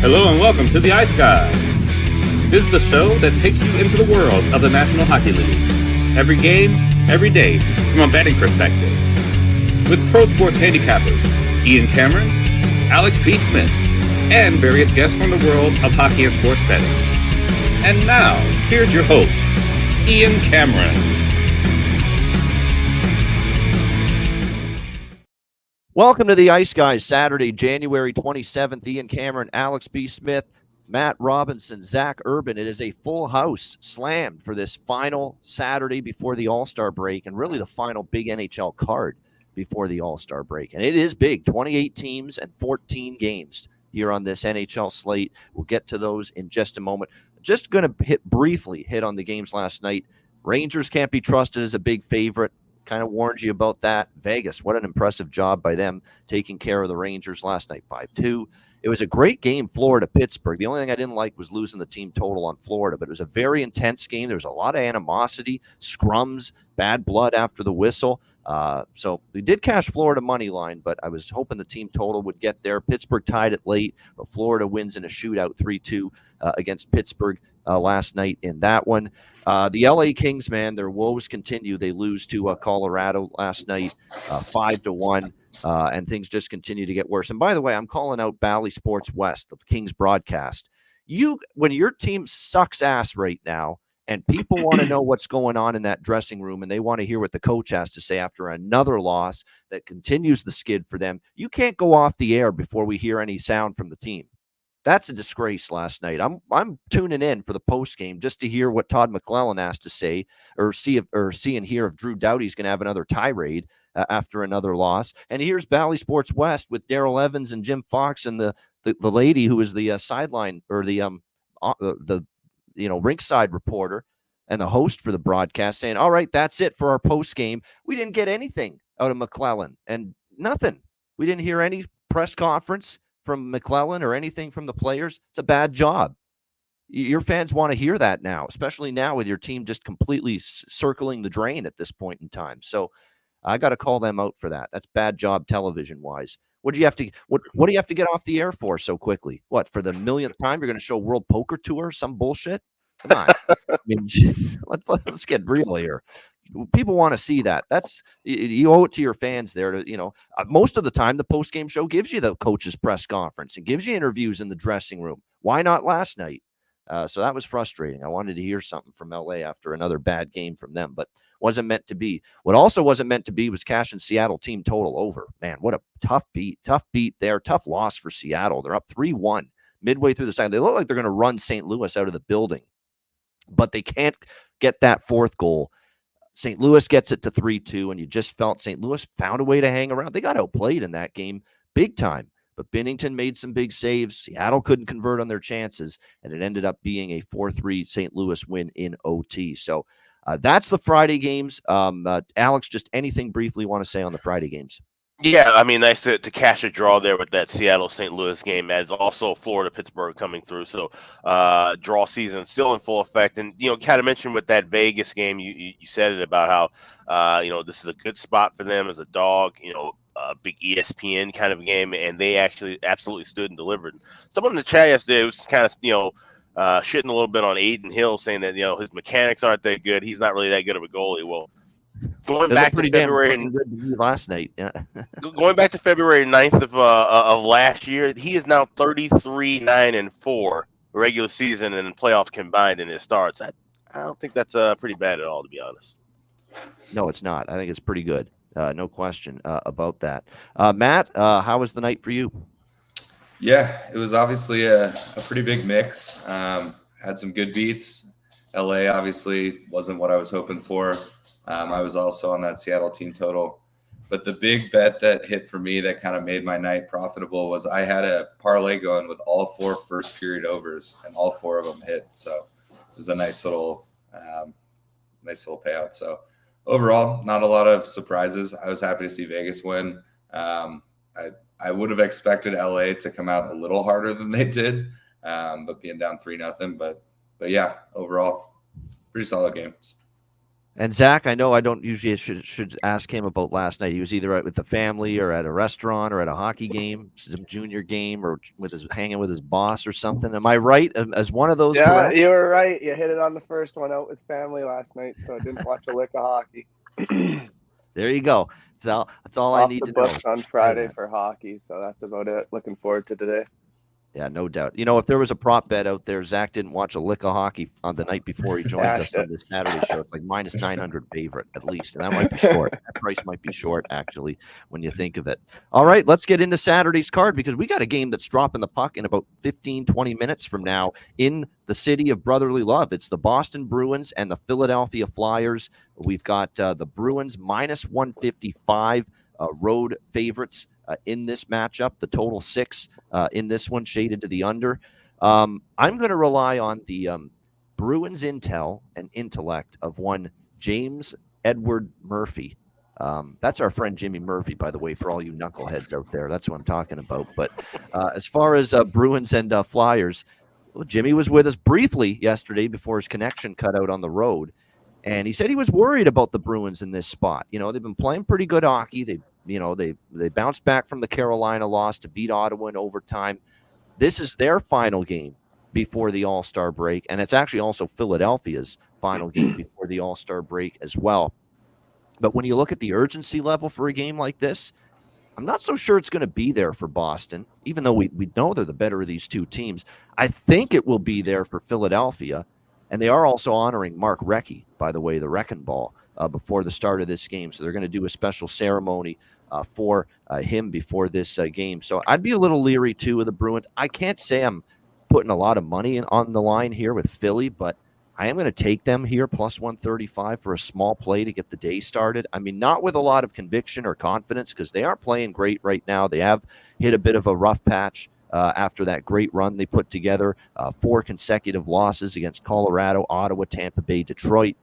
Hello and welcome to the Ice Guys. This is the show that takes you into the world of the National Hockey League. Every game, every day, from a betting perspective. With pro sports handicappers, Ian Cameron, Alex B. Smith, and various guests from the world of hockey and sports betting. And now, here's your host, Ian Cameron. Welcome to the Ice Guys, Saturday, January 27th. Ian Cameron, Alex B. Smith, Matt Robinson, Zach Urban. It is a full house slammed for this final Saturday before the All-Star break, and really the final big NHL card before the All-Star break. And it is big, 28 teams and 14 games here on this NHL slate. We'll get to those in just a moment. Just going to briefly hit on the games last night. Rangers can't be trusted as a big favorite. Kind of warned you about that. Vegas, what an impressive job by them taking care of the Rangers last night, 5-2. It was a great game, Florida-Pittsburgh. The only thing I didn't like was losing the team total on Florida, but it was a very intense game. There was a lot of animosity, scrums, bad blood after the whistle. So we did cash Florida money line, but I was hoping the team total would get there. Pittsburgh tied it late, but Florida wins in a shootout 3-2 against Pittsburgh last night in that one. The LA Kings, man, their woes continue. They lose to Colorado last night, 5-1, and things just continue to get worse. And by the way, I'm calling out Bally Sports West, the Kings broadcast. When your team sucks ass right now, and people want to know what's going on in that dressing room, and they want to hear what the coach has to say after another loss that continues the skid for them, you can't go off the air before we hear any sound from the team. That's a disgrace last night. I'm tuning in for the post game just to hear what Todd McClellan has to say, or see and hear if Drew Doughty's going to have another tirade after another loss. And here's Bally Sports West with Daryl Evans and Jim Fox and the lady who is the sideline or the rinkside reporter and the host for the broadcast saying, "All right, that's it for our post game." We didn't get anything out of McClellan and nothing. We didn't hear any press conference from McClellan or anything from the players. It's a bad job. Your fans want to hear that now, especially now with your team just completely circling the drain at this point in time. So I got to call them out for that. That's bad job television wise. What do you have to get off the air for so quickly? What, for the millionth time you're going to show World Poker Tour, some bullshit? Come on. I mean, let's get real here. People want to see that. You owe it to your fans there to, most of the time the post-game show gives you the coach's press conference and gives you interviews in the dressing room. Why not last night? So that was frustrating. I wanted to hear something from LA after another bad game from them, but wasn't meant to be. What also wasn't meant to be was cashing Seattle team total over. Man, what a tough beat there. Tough loss for Seattle. They're up 3-1 midway through the second. They look like they're going to run St. Louis out of the building, but they can't get that fourth goal. St. Louis gets it to 3-2, and you just felt St. Louis found a way to hang around. They got outplayed in that game big time, but Binnington made some big saves. Seattle couldn't convert on their chances, and it ended up being a 4-3 St. Louis win in OT. So that's the Friday games. Alex, just anything briefly you want to say on the Friday games? Yeah, I mean, nice to cash a draw there with that Seattle-St. Louis game, as also Florida-Pittsburgh coming through. So draw season still in full effect. And, kind of mentioned with that Vegas game, you said it about how, this is a good spot for them as a dog, a big ESPN kind of game. And they actually absolutely stood and delivered. Someone in the chat yesterday was kind of, shitting a little bit on Aiden Hill, saying that, his mechanics aren't that good. He's not really that good of a goalie. Well, going back to February last night, yeah. Going back to February 9th of last year, he is now 33-9-4 regular season and playoffs combined in his starts. I don't think that's pretty bad at all, to be honest. No, it's not. I think it's pretty good. No question about that. Matt, how was the night for you? Yeah, it was obviously a pretty big mix. Had some good beats. LA obviously wasn't what I was hoping for. I was also on that Seattle team total. But the big bet that hit for me that kind of made my night profitable was I had a parlay going with all 4 first period overs, and all 4 of them hit. So it was a nice little payout. So overall, not a lot of surprises. I was happy to see Vegas win. I would have expected LA to come out a little harder than they did, but being down 3-0. But yeah, overall, pretty solid games. And Zach, I know I don't usually should ask him about last night. He was either with the family or at a restaurant or at a hockey game, some junior game, or hanging with his boss or something. Am I right? As one of those Yeah, correct? you were right. You hit it on the first one, out with family last night, so I didn't watch a lick of hockey. There you go. So that's all I Off need the to know. books on Friday for hockey, so that's about it. Looking forward to today. Yeah, no doubt. If there was a prop bet out there, Zach didn't watch a lick of hockey on the night before he joins us on this Saturday show. It's like minus 900 favorite at least. And that might be short. That price might be short, actually, when you think of it. All right, let's get into Saturday's card because we got a game that's dropping the puck in about 15, 20 minutes from now in the city of brotherly love. It's the Boston Bruins and the Philadelphia Flyers. We've got the Bruins minus 155 road favorites in this matchup. The total 6 in this one, shaded to the under. I'm going to rely on the Bruins intel and intellect of one James Edward Murphy. That's our friend Jimmy Murphy, by the way, for all you knuckleheads out there. That's what I'm talking about. But as far as Bruins and Flyers, well, Jimmy was with us briefly yesterday before his connection cut out on the road. And he said he was worried about the Bruins in this spot. They've been playing pretty good hockey. They bounced back from the Carolina loss to beat Ottawa in overtime. This is their final game before the All-Star break, and it's actually also Philadelphia's final game before the All-Star break as well. But when you look at the urgency level for a game like this, I'm not so sure it's going to be there for Boston, even though we know they're the better of these two teams. I think it will be there for Philadelphia. And they are also honoring Mark Recchi, by the way, the Wrecking Ball, before the start of this game. So they're going to do a special ceremony for him before this game. So I'd be a little leery, too, of the Bruins. I can't say I'm putting a lot of money on the line here with Philly, but I am going to take them here, plus 135 for a small play to get the day started. I mean, not with a lot of conviction or confidence because they aren't playing great right now. They have hit a bit of a rough patch. After that great run they put together, 4 consecutive losses against Colorado, Ottawa, Tampa Bay, Detroit.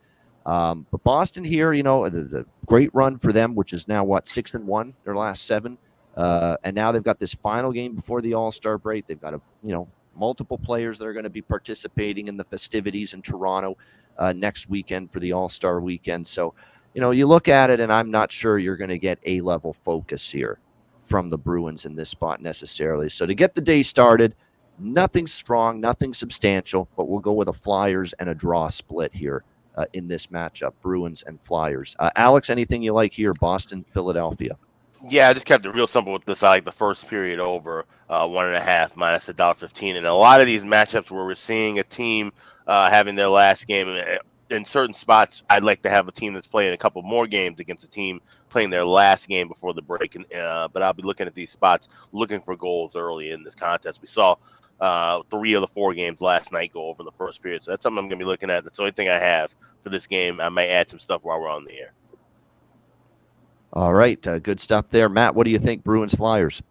But Boston here, the great run for them, which is now 6-1, their last 7. And now they've got this final game before the All-Star break. They've got multiple players that are going to be participating in the festivities in Toronto next weekend for the All-Star weekend. So, you look at it and I'm not sure you're going to get A-level focus here from the Bruins in this spot necessarily. So to get the day started, nothing strong, nothing substantial, but we'll go with a Flyers and a draw split here in this matchup, Bruins and Flyers. Alex, anything you like here, Boston, Philadelphia? Yeah, I just kept it real simple with this. I like the first period over 1.5 minus $1.15. And a lot of these matchups where we're seeing a team having their last game, in certain spots, I'd like to have a team that's playing a couple more games against a team playing their last game before the break. But I'll be looking at these spots, looking for goals early in this contest. We saw 3 of the 4 games last night go over in the first period. So that's something I'm going to be looking at. That's the only thing I have for this game. I might add some stuff while we're on the air. All right. Good stuff there. Matt, what do you think, Bruins, Flyers?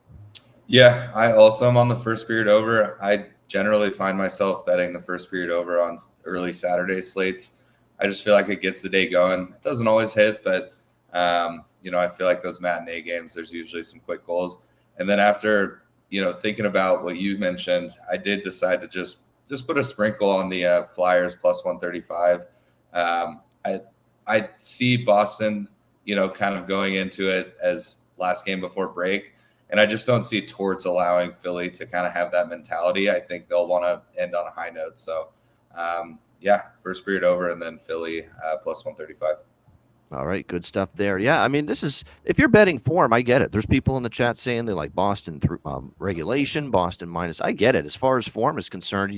Yeah, I also am on the first period over. I generally find myself betting the first period over on early Saturday slates. I just feel like it gets the day going. It doesn't always hit, but, I feel like those matinee games, there's usually some quick goals. And then after, thinking about what you mentioned, I did decide to just put a sprinkle on the Flyers plus 135. I see Boston, kind of going into it as last game before break. And I just don't see Torts allowing Philly to kind of have that mentality. I think they'll want to end on a high note. So, first period over and then Philly plus 135. All right, good stuff there. Yeah, I mean, this is, if you're betting form, I get it. There's people in the chat saying they like Boston through regulation, Boston minus. I get it. As far as form is concerned,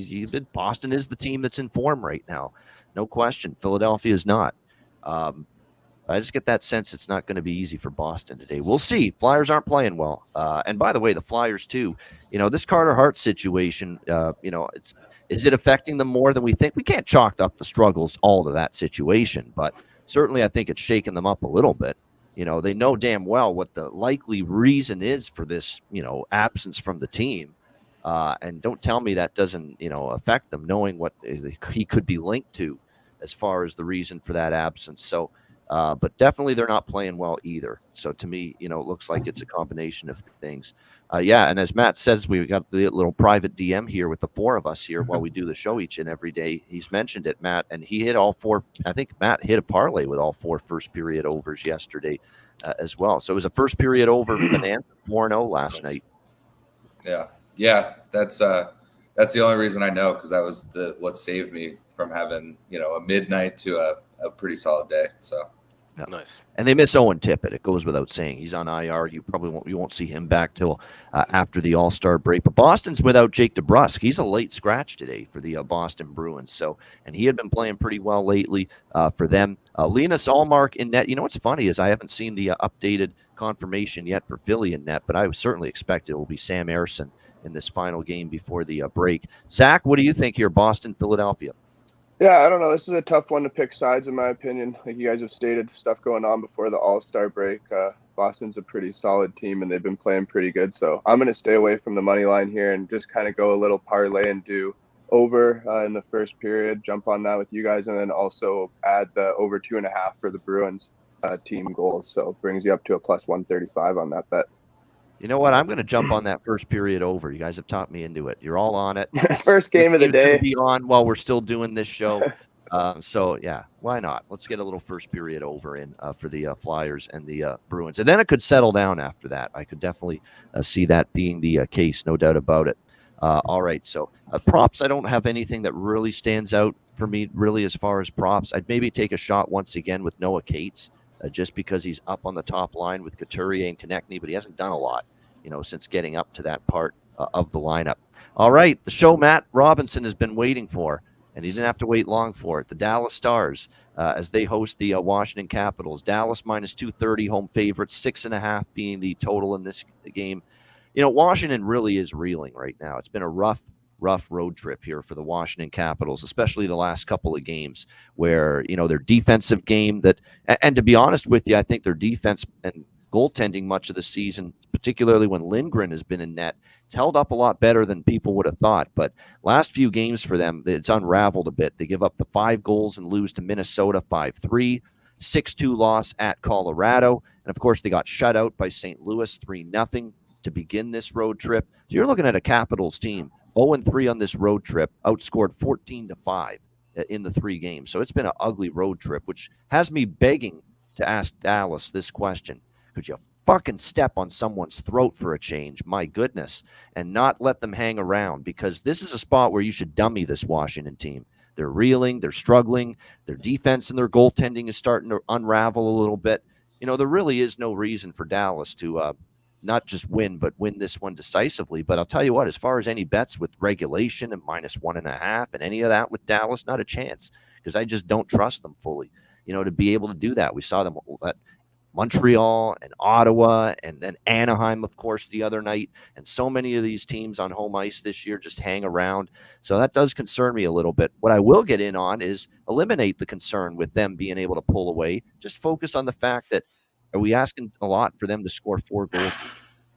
Boston is the team that's in form right now. No question. Philadelphia is not. I just get that sense it's not going to be easy for Boston today. We'll see. Flyers aren't playing well. And by the way, the Flyers too, this Carter Hart situation, is it affecting them more than we think? We can't chalk up the struggles all to that situation, but certainly I think it's shaken them up a little bit. They know damn well what the likely reason is for this, absence from the team. And don't tell me that doesn't, affect them, knowing what he could be linked to as far as the reason for that absence. So, But definitely they're not playing well either. So to me, it looks like it's a combination of things. Yeah, and as Matt says, we've got the little private DM here with the four of us here while we do the show each and every day. He's mentioned it, Matt, and he hit all four. I think Matt hit a parlay with all four first period overs yesterday as well. So it was a first period over bonanza, 4-0 last night. Yeah. That's the only reason I know, because that was what saved me from having a midnight to a pretty solid day. So. Yeah. Nice. And they miss Owen Tippett. It goes without saying. He's on IR. You won't see him back till after the All-Star break. But Boston's without Jake DeBrusk. He's a late scratch today for the Boston Bruins. So, and he had been playing pretty well lately for them. Linus Ullmark in net. What's funny is I haven't seen the updated confirmation yet for Philly in net, but I would certainly expect it will be Sam Ersson in this final game before the break. Zach, what do you think here, Boston, Philadelphia? Yeah, I don't know. This is a tough one to pick sides, in my opinion. Like you guys have stated, stuff going on before the All-Star break. Boston's a pretty solid team, and they've been playing pretty good. So I'm going to stay away from the money line here and just kind of go a little parlay and do over in the first period, jump on that with you guys, and then also add the over 2.5 for the Bruins team goals. So it brings you up to a plus 135 on that bet. You know what? I'm going to jump on that first period over. You guys have talked me into it. You're all on it. First game of the day. Be on while we're still doing this show. So, yeah, why not? Let's get a little first period over in for the Flyers and the Bruins. And then it could settle down after that. I could definitely see that being the case, no doubt about it. All right, so props, I don't have anything that really stands out for me, really, as far as props. I'd maybe take a shot once again with Noah Cates. Just because he's up on the top line with Couturier and Konechny, but he hasn't done a lot, since getting up to that part of the lineup. All right, the show Matt Robinson has been waiting for, and he didn't have to wait long for it. The Dallas Stars, as they host the Washington Capitals. Dallas minus 230, home favorites, 6.5 being the total in this game. Washington really is reeling right now. It's been a rough road trip here for the Washington Capitals, especially the last couple of games where, their defensive game and to be honest with you, I think their defense and goaltending much of the season, particularly when Lindgren has been in net, it's held up a lot better than people would have thought. But last few games for them, it's unraveled a bit. They give up the 5 goals and lose to Minnesota 5-3, 6-2 loss at Colorado. And of course, they got shut out by St. Louis 3-0 to begin this road trip. So you're looking at a Capitals team 0-3 on this road trip, outscored 14-5 in the 3 games. So it's been an ugly road trip, which has me begging to ask Dallas this question. Could you fucking step on someone's throat for a change, my goodness, and not let them hang around? Because this is a spot where you should dummy this Washington team. They're reeling, they're struggling, their defense and their goaltending is starting to unravel a little bit. There really is no reason for Dallas to not just win, but win this one decisively. But I'll tell you what, as far as any bets with regulation and minus 1.5 and any of that with Dallas, not a chance, because I just don't trust them fully, to be able to do that. We saw them at Montreal and Ottawa and then Anaheim, of course, the other night. And so many of these teams on home ice this year just hang around. So that does concern me a little bit. What I will get in on is eliminate the concern with them being able to pull away. Just focus on the fact that, are we asking a lot for them to score 4 goals?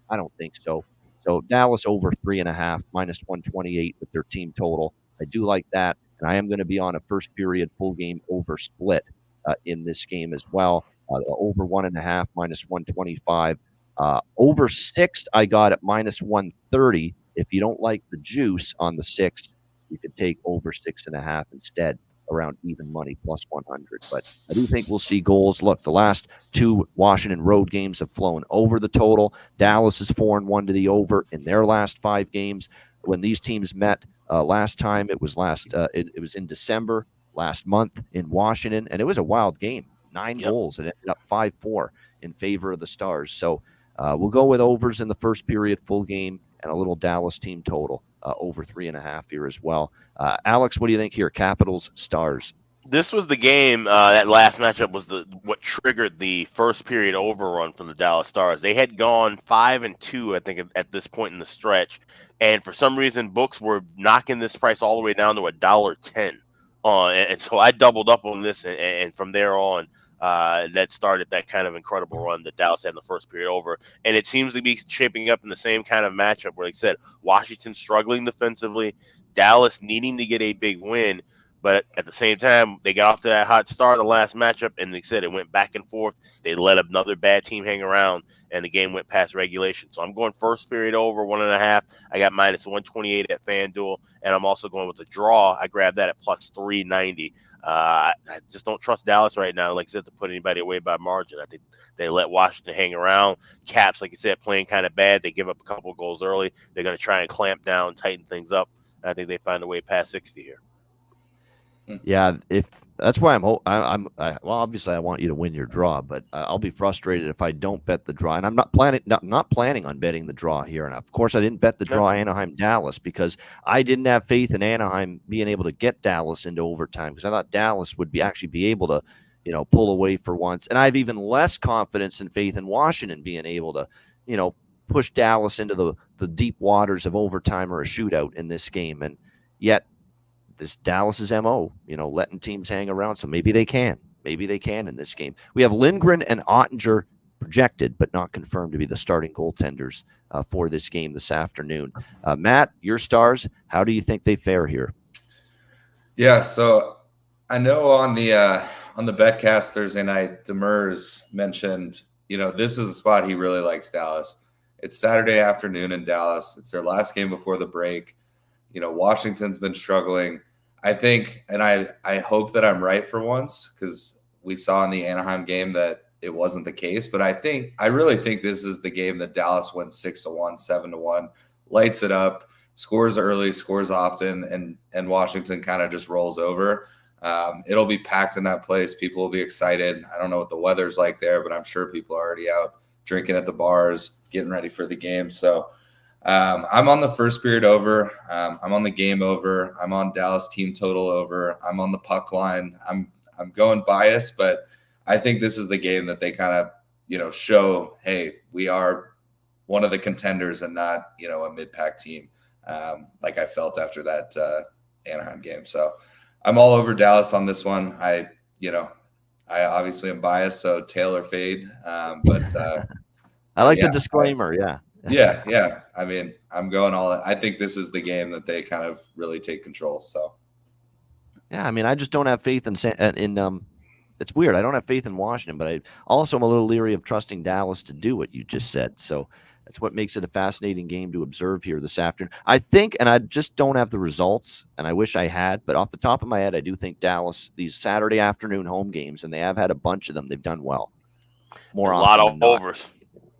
I don't think so. So Dallas over 3.5, minus 128 with their team total. I do like that. And I am going to be on a first period full game over split in this game as well. Over 1.5, minus 125. Over 6, I got at minus 130. If you don't like the juice on the 6, you could take over 6.5 instead, around even money, plus 100. But I do think we'll see goals. Look, the last 2 Washington road games have flown over the total. Dallas is 4-1 to the over in their last 5 games. When these teams met last time, it was it was in December last month in Washington, and it was a wild game. 9 goals, and it ended up 5-4 in favor of the Stars. So we'll go with overs in the first period full game and a little Dallas team total over 3.5 here as well. Alex, what do you think here? Capitals, Stars. This was the game, that last matchup was what triggered the first period overrun from the Dallas Stars. They had gone 5-2, I think, at this point in the stretch. And for some reason, books were knocking this price all the way down to $1.10. And so I doubled up on this, and from there on, that started that kind of incredible run that Dallas had in the first period over. And it seems to be shaping up in the same kind of matchup where, like I said, Washington struggling defensively, Dallas needing to get a big win. But at the same time, they got off to that hot start the last matchup, and they said it went back and forth. They let another bad team hang around, and the game went past regulation. So I'm going first period over 1.5. I got minus 128 at FanDuel, and I'm also going with the draw. I grabbed that at plus 390. I just don't trust Dallas right now, like I said, to put anybody away by margin. I think they let Washington hang around. Caps, like you said, playing kind of bad. They give up a couple of goals early. They're going to try and clamp down, tighten things up. I think they find a way past 60 here. Yeah, if that's why well, obviously I want you to win your draw, but I'll be frustrated if I don't bet the draw, and I'm not planning on betting the draw here. And of course, I didn't bet the draw Anaheim Dallas because I didn't have faith in Anaheim being able to get Dallas into overtime because I thought Dallas would actually be able to, pull away for once. And I have even less confidence and faith in Washington being able to, push Dallas into the deep waters of overtime or a shootout in this game. And yet, this Dallas's MO, letting teams hang around. So maybe they can in this game. We have Lindgren and Ottinger projected, but not confirmed to be the starting goaltenders for this game this afternoon. Matt, your Stars, how do you think they fare here? Yeah, so I know on the Betcast Thursday night, Demers mentioned, this is a spot he really likes Dallas. It's Saturday afternoon in Dallas. It's their last game before the break. Washington's been struggling. I think, and I hope that I'm right for once, because we saw in the Anaheim game that it wasn't the case. But I really think this is the game that Dallas wins 6-1, 7-1, lights it up, scores early, scores often, and Washington kind of just rolls over. It'll be packed in that place. People will be excited. I don't know what the weather's like there, but I'm sure people are already out drinking at the bars, getting ready for the game. So I'm on the first period over. I'm on the game over. I'm on Dallas team total over. I'm on the puck line. I'm going biased, but I think this is the game that they kind of, show, hey, we are one of the contenders and not, a mid-pack team, like I felt after that Anaheim game. So I'm all over Dallas on this one. I obviously am biased, so tail or fade. But I like the disclaimer. Yeah. I mean, I'm going all in. I think this is the game that they kind of really take control. So, yeah, I mean, I just don't have faith in it's weird. I don't have faith in Washington, but I also am a little leery of trusting Dallas to do what you just said. So that's what makes it a fascinating game to observe here this afternoon. I think, and I just don't have the results, and I wish I had, but off the top of my head, I do think Dallas, these Saturday afternoon home games, and they have had a bunch of them, they've done well. A lot of overs.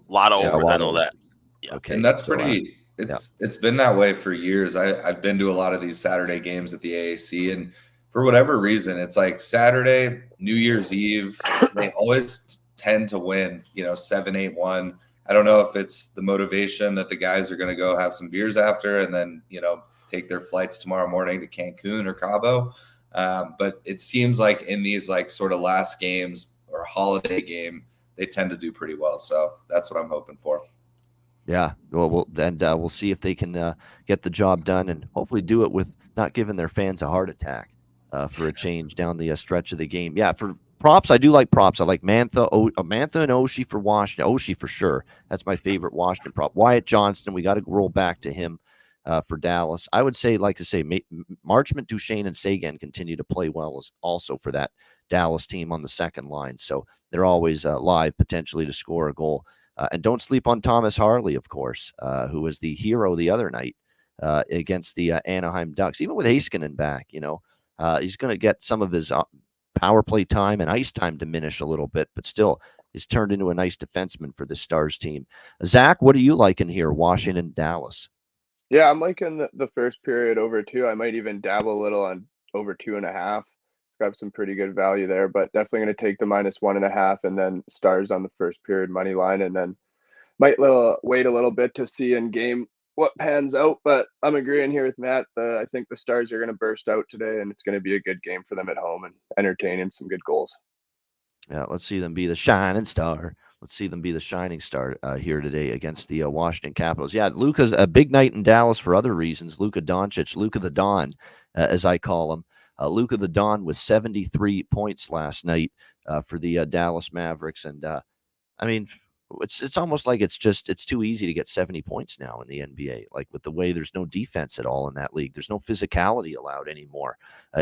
A lot of overs, I know that. Yeah. Okay. And that's pretty it's been that way for years. I've been to a lot of these Saturday games at the AAC, and for whatever reason, it's like Saturday, New Year's Eve, they always tend to win, 7-8-1. I don't know if it's the motivation that the guys are going to go have some beers after and then, take their flights tomorrow morning to Cancun or Cabo. But it seems like in these like sort of last games or holiday game, they tend to do pretty well. So that's what I'm hoping for. Yeah, well, we'll see if they can get the job done and hopefully do it with not giving their fans a heart attack for a change down the stretch of the game. Yeah, for props, I do like props. I like Mantha and Oshie for Washington. Oshie for sure. That's my favorite Washington prop. Wyatt Johnston, we got to roll back to him for Dallas. I would say, Marchment, Duchesne, and Sagan continue to play well also for that Dallas team on the second line. So they're always live potentially to score a goal. And don't sleep on Thomas Harley, of course, who was the hero the other night against the Anaheim Ducks. Even with Heiskanen back, he's going to get some of his power play time and ice time diminish a little bit, but still is turned into a nice defenseman for the Stars team. Zach, what are you liking here, Washington, Dallas? Yeah, I'm liking the first period over 2. I might even dabble a little on over 2.5. Got some pretty good value there, but definitely going to take the minus 1.5 and then Stars on the first period money line, and then might wait a little bit to see in game what pans out. But I'm agreeing here with Matt. I think the Stars are going to burst out today, and it's going to be a good game for them at home and entertaining, some good goals. Yeah, let's see them be the shining star. Let's see them be the shining star here today against the Washington Capitals. Yeah, Luka's a big night in Dallas for other reasons. Luka Doncic, Luka the Don, as I call him. Luka the Don with 73 points last night for the Dallas Mavericks. And, it's almost like it's too easy to get 70 points now in the NBA. Like with the way there's no defense at all in that league. There's no physicality allowed anymore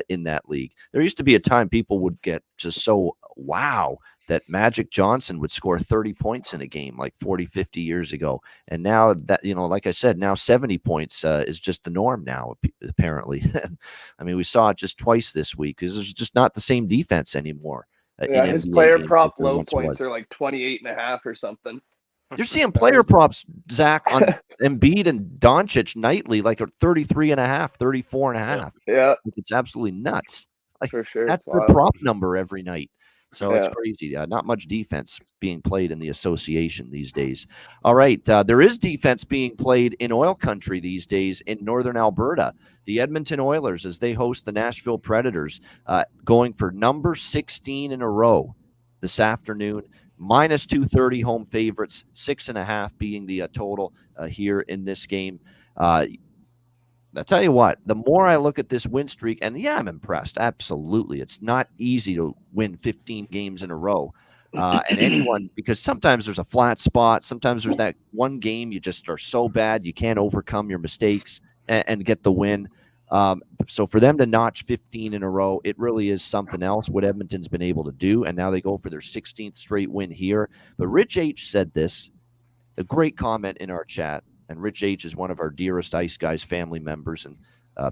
in that league. There used to be a time people would get just so wow that Magic Johnson would score 30 points in a game like 40, 50 years ago. And now that, like I said, now 70 points is just the norm now, apparently. I mean, we saw it just twice this week because there's just not the same defense anymore. Yeah, his player prop low points are like 28.5 or something. You're seeing player props, Zach, on Embiid and Doncic nightly, like 33.5, 34.5. Yeah. It's absolutely nuts. Like, for sure. That's their prop number every night. So it's crazy. Not much defense being played in the association these days. All right. There is defense being played in oil country these days in northern Alberta. The Edmonton Oilers, as they host the Nashville Predators, going for number 16 in a row this afternoon. Minus 230 home favorites, 6.5 being the total here in this game. I'll tell you what, the more I look at this win streak, and yeah, I'm impressed. Absolutely. It's not easy to win 15 games in a row. And anyone, because sometimes there's a flat spot. Sometimes there's that one game you just are so bad you can't overcome your mistakes and get the win. So for them to notch 15 in a row, it really is something else, what Edmonton's been able to do. And now they go for their 16th straight win here. But Rich H said this, a great comment in our chat. And Rich H is one of our dearest Ice Guys family members and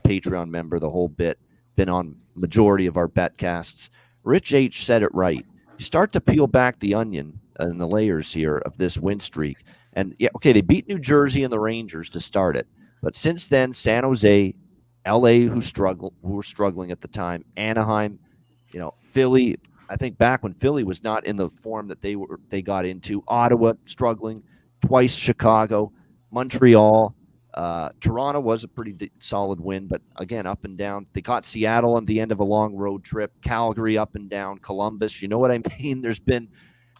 Patreon member, the whole bit, been on majority of our betcasts. Rich H said it right. You start to peel back the onion and the layers here of this win streak. And yeah, okay, they beat New Jersey and the Rangers to start it. But since then, San Jose, LA, who were struggling at the time, Anaheim, Philly. I think back when Philly was not in the form that they got into, Ottawa struggling, twice Chicago, Montreal, Toronto was a pretty solid win, but again, up and down. They caught Seattle at the end of a long road trip, Calgary up and down, Columbus. You know what I mean? There's been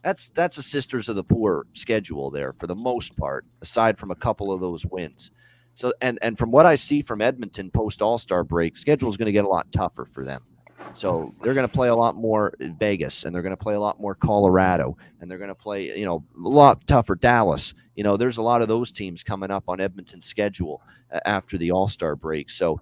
that's a sisters of the poor schedule there for the most part, aside from a couple of those wins. So and from what I see from Edmonton post All-Star break, schedule is going to get a lot tougher for them. So they're going to play a lot more Vegas, and they're going to play a lot more Colorado, and they're going to play, a lot tougher Dallas. There's a lot of those teams coming up on Edmonton's schedule after the All-Star break. So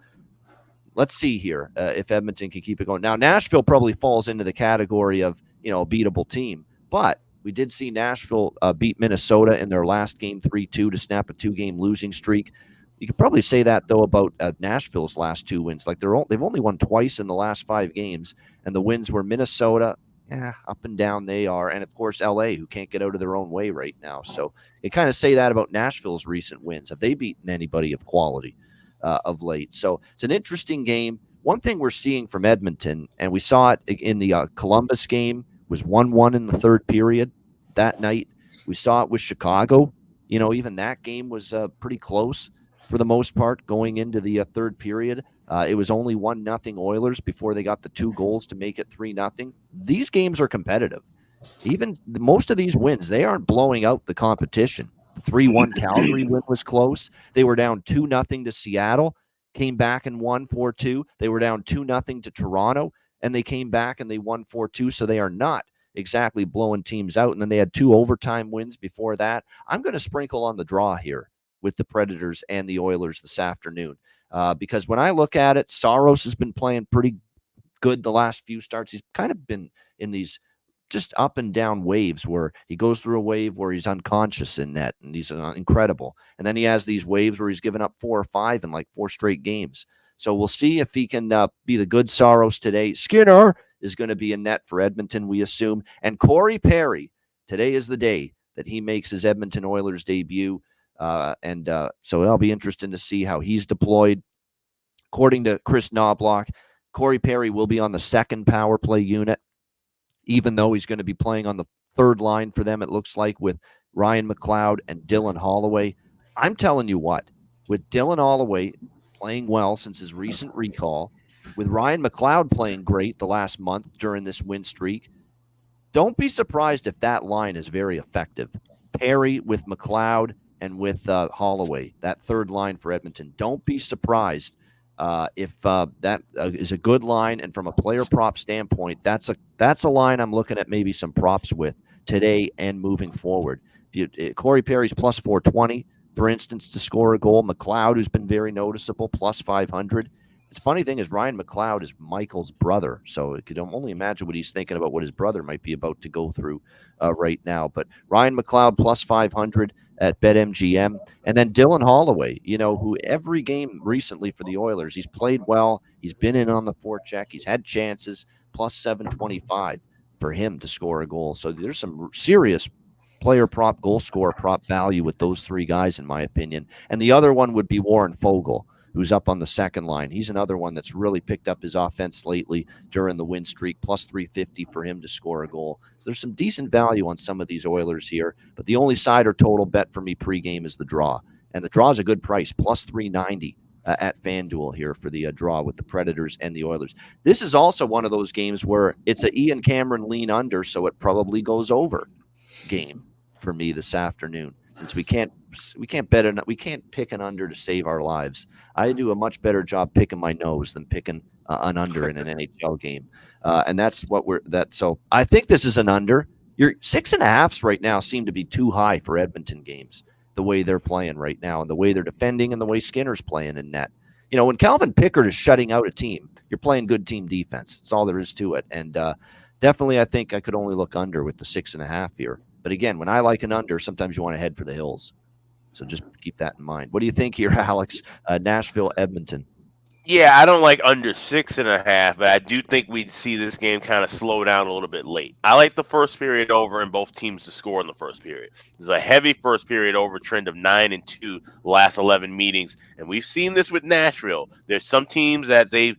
let's see here if Edmonton can keep it going. Now, Nashville probably falls into the category of, a beatable team, but we did see Nashville beat Minnesota in their last game 3-2 to snap a 2-game losing streak. You could probably say that, though, about Nashville's last 2 wins. Like they've only won twice in the last 5 games, and the wins were Minnesota, up and down they are, and, of course, L.A., who can't get out of their own way right now. So you kind of say that about Nashville's recent wins. Have they beaten anybody of quality of late? So it's an interesting game. One thing we're seeing from Edmonton, and we saw it in the Columbus game, was 1-1 in the third period that night. We saw it with Chicago. Even that game was pretty close for the most part going into the third period. It was only 1-0 Oilers before they got the 2 goals to make it 3-0. These games are competitive. Even most of these wins, they aren't blowing out the competition. The 3-1 Calgary win was close. They were down 2-0 to Seattle, came back and won 4-2. They were down 2-0 to Toronto, and they came back and they won 4-2. So they are not exactly blowing teams out. And then they had 2 overtime wins before that. I'm going to sprinkle on the draw here with the Predators and the Oilers this afternoon. Because when I look at it, Saros has been playing pretty good the last few starts. He's kind of been in these just up and down waves where he goes through a wave where he's unconscious in net, and he's incredible. And then he has these waves where he's given up 4 or 5 in like 4 straight games. So we'll see if he can be the good Saros today. Skinner is going to be in net for Edmonton, we assume. And Corey Perry, today is the day that he makes his Edmonton Oilers debut. So it'll be interesting to see how he's deployed. According to Chris Knobloch, Corey Perry will be on the second power play unit, even though he's going to be playing on the third line for them, it looks like, with Ryan McLeod and Dylan Holloway. I'm telling you what, with Dylan Holloway playing well since his recent recall, with Ryan McLeod playing great the last month during this win streak, don't be surprised if that line is very effective. Perry with McLeod and with Holloway, that third line for Edmonton. Don't be surprised if that is a good line. And from a player prop standpoint, that's a line I'm looking at maybe some props with today and moving forward. If Corey Perry's plus 420, for instance, to score a goal. McLeod, who's been very noticeable, plus 500. It's funny thing is Ryan McLeod is Michael's brother, so I could only imagine what he's thinking about what his brother might be about to go through right now. But Ryan McLeod plus 500 at BetMGM, and then Dylan Holloway, who every game recently for the Oilers, he's played well, he's been in on the forecheck, he's had chances, plus 725 for him to score a goal. So there's some serious player prop, goal scorer prop value with those three guys, in my opinion. And the other one would be Warren Fogle, who's up on the second line. He's another one that's really picked up his offense lately during the win streak, plus 350 for him to score a goal. So there's some decent value on some of these Oilers here, but the only side or total bet for me pregame is the draw. And the draw is a good price, plus 390 at FanDuel here for the draw with the Predators and the Oilers. This is also one of those games where it's a Ian Cameron lean under, so it probably goes over game for me this afternoon. Since we can't pick an under to save our lives. I do a much better job picking my nose than picking an under in an NHL game, and that's what So I think this is an under. Your 6.5s right now seem to be too high for Edmonton games. The way they're playing right now, and the way they're defending, and the way Skinner's playing in net. When Calvin Pickard is shutting out a team, you're playing good team defense. That's all there is to it. And definitely, I think I could only look under with the 6.5 here. But again, when I like an under, sometimes you want to head for the hills. So just keep that in mind. What do you think here, Alex? Nashville, Edmonton. Yeah, I don't like under 6.5, but I do think we'd see this game kind of slow down a little bit late. I like the first period over and both teams to score in the first period. There's a heavy first period over trend of 9-2 last 11 meetings, and we've seen this with Nashville. There's some teams that they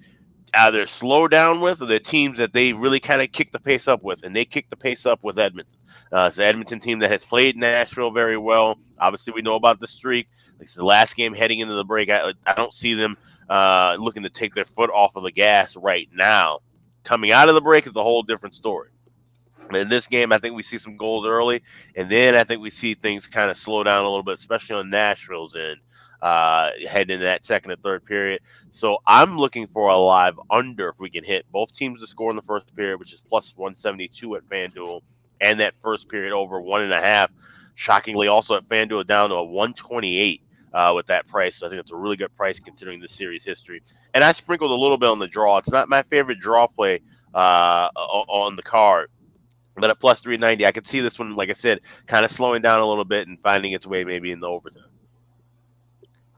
either slow down with, or they're teams that they really kind of kick the pace up with, and they kick the pace up with Edmonton. It's the Edmonton team that has played Nashville very well. Obviously, we know about the streak. It's the last game heading into the break. I don't see them looking to take their foot off of the gas right now. Coming out of the break is a whole different story. In this game, I think we see some goals early, and then I think we see things kind of slow down a little bit, especially on Nashville's end, heading into that second and third period. So I'm looking for a live under if we can hit both teams to score in the first period, which is plus 172 at FanDuel, and that first period over 1.5. Shockingly, also at FanDuel down to a 128 with that price. So I think it's a really good price considering the series history. And I sprinkled a little bit on the draw. It's not my favorite draw play on the card. But at plus 390, I could see this one, like I said, kind of slowing down a little bit and finding its way maybe in the overtime.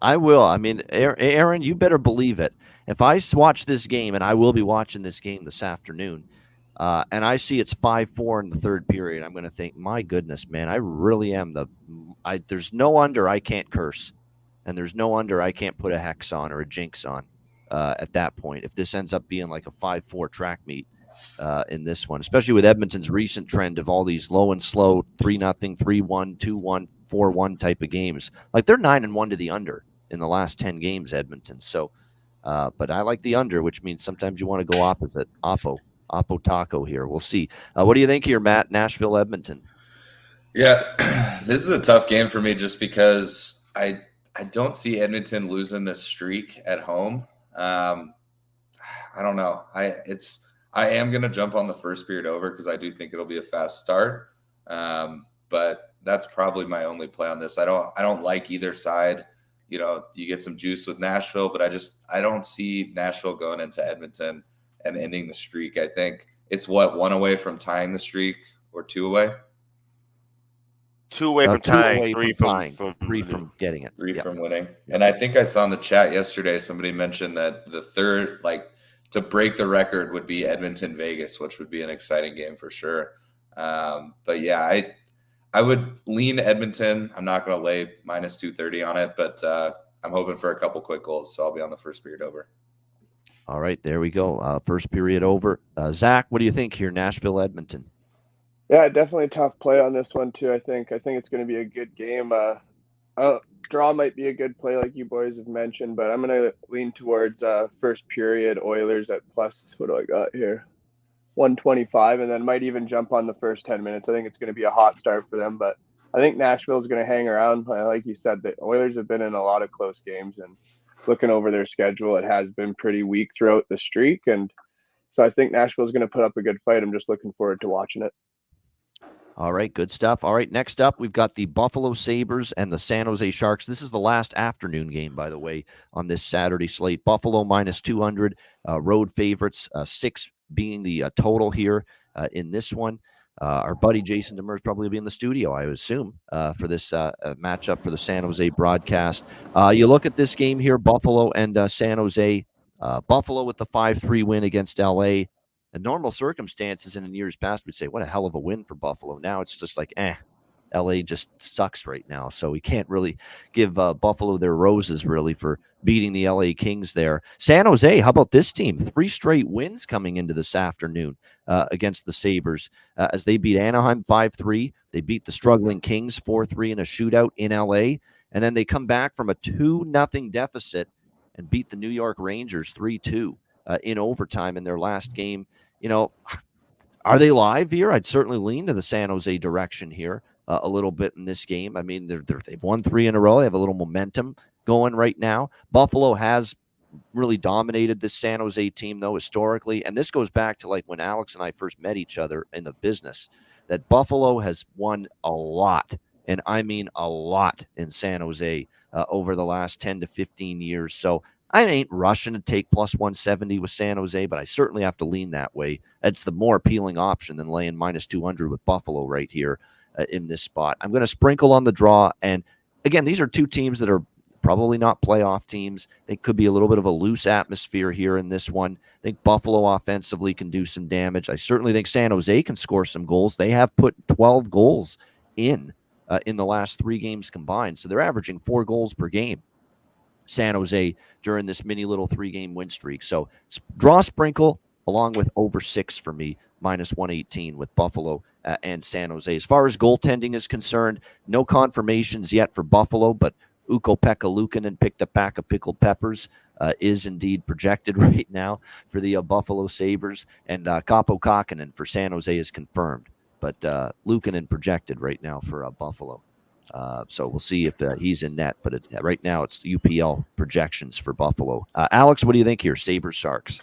I will. I mean, Aaron, you better believe it. If I watch this game, and I will be watching this game this afternoon, and I see it's 5-4 in the third period, I'm going to think, my goodness, man, I really am there's no under I can't curse, and there's no under I can't put a hex on or a jinx on at that point. If this ends up being like a 5-4 track meet in this one, especially with Edmonton's recent trend of all these low and slow 3-0, 3-1, 2-1, 4-1 type of games, like they're 9-1 to the under in the last 10 games, Edmonton. So, but I like the under, which means sometimes you want to go opposite, Oppo Taco here. We'll see. What do you think here, Matt? Nashville, Edmonton. Yeah, this is a tough game for me just because I don't see Edmonton losing this streak at home. I don't know. I am going to jump on the first period over because I do think it'll be a fast start. But that's probably my only play on this. I don't like either side. You get some juice with Nashville, but I don't see Nashville going into Edmonton and ending the streak. I think it's one away from tying the streak, or 2 away. 2 away from tying, 3 from getting it, 3 from winning. And I think I saw in the chat yesterday somebody mentioned that the third, to break the record, would be Edmonton Vegas, which would be an exciting game for sure. But yeah, I would lean Edmonton. I'm not going to lay minus 230 on it, but I'm hoping for a couple quick goals, so I'll be on the first period over. All right, there we go. First period over. Zach, what do you think here, Nashville, Edmonton? Yeah, definitely a tough play on this one too. I think it's going to be a good game. Draw might be a good play, like you boys have mentioned, but I'm going to lean towards first period Oilers at plus. What do I got here? 125, and then might even jump on the first 10 minutes. I think it's going to be a hot start for them, but I think Nashville is going to hang around. Like you said, the Oilers have been in a lot of close games, and looking over their schedule, it has been pretty weak throughout the streak, and so I think Nashville is going to put up a good fight. I'm just looking forward to watching it. All right, good stuff. All right, next up, we've got the Buffalo Sabres and the San Jose Sharks. This is the last afternoon game, by the way, on this Saturday slate. Buffalo minus 200, road favorites, 6 being the total here in this one. Our buddy Jason Demers probably be in the studio, I assume, for this matchup for the San Jose broadcast. You look at this game here, Buffalo and San Jose. Buffalo with the 5-3 win against LA. In normal circumstances and in years past, we'd say, what a hell of a win for Buffalo. Now it's just like, LA just sucks right now. So we can't really give Buffalo their roses, really, for beating the LA Kings there. San Jose, how about this team? 3 straight wins coming into this afternoon against the Sabres as they beat Anaheim 5-3. They beat the struggling Kings 4-3 in a shootout in LA. And then they come back from a 2-0 deficit and beat the New York Rangers 3-2 in overtime in their last game. You know, are they live here? I'd certainly lean to the San Jose direction here a little bit in this game. I mean, they've won 3 in a row. They have a little momentum going right now. Buffalo has really dominated this San Jose team, though, historically. And this goes back to like when Alex and I first met each other in the business, that Buffalo has won a lot, and I mean a lot, in San Jose over the last 10 to 15 years. So I ain't rushing to take plus 170 with San Jose, but I certainly have to lean that way. It's the more appealing option than laying minus 200 with Buffalo right here in this spot. I'm going to sprinkle on the draw. And again, these are 2 teams that are probably not playoff teams. They could be a little bit of a loose atmosphere here in this one. I think Buffalo offensively can do some damage. I certainly think San Jose can score some goals. They have put 12 goals in the last 3 games combined. So they're averaging 4 goals per game, San Jose, during this mini little 3-game win streak. So draw sprinkle along with over 6 for me, minus 118 with Buffalo and San Jose. As far as goaltending is concerned, no confirmations yet for Buffalo, but Ukko-Pekka Luukkonen picked a pack of pickled peppers is indeed projected right now for the Buffalo Sabres, and Kaapo Kähkönen for San Jose is confirmed, but Luukkonen projected right now for Buffalo. So we'll see if he's in net, but right now it's UPL projections for Buffalo. Alex, what do you think here? Sabres, Sharks.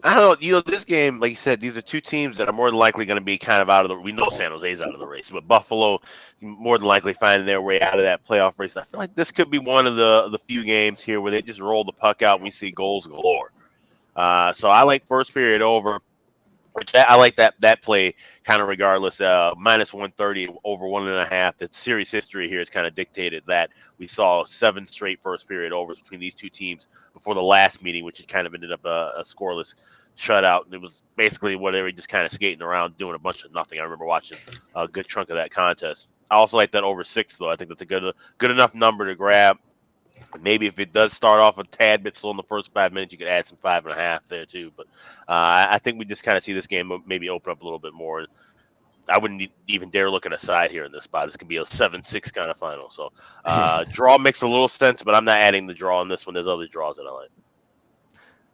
I don't know. This game, like you said, these are 2 teams that are more than likely going to be kind of out of the. We know San Jose's out of the race, but Buffalo more than likely finding their way out of that playoff race. I feel like this could be one of the few games here where they just roll the puck out and we see goals galore. So I like first period over. Which I like that play kind of regardless. Minus 130 over 1.5. The series history here has kind of dictated that we saw 7 straight first period overs between these 2 teams before the last meeting, which has kind of ended up a scoreless shutout. And it was basically where they were just kind of skating around doing a bunch of nothing. I remember watching a good chunk of that contest. I also like that over 6, though. I think that's a good enough number to grab. Maybe if it does start off a tad bit slow in the first 5 minutes, you could add some 5.5 there too. But I think we just kind of see this game maybe open up a little bit more. I wouldn't even dare look at a side here in this spot. This could be a 7-6 kind of final. So draw makes a little sense, but I'm not adding the draw on this one. There's other draws that I like.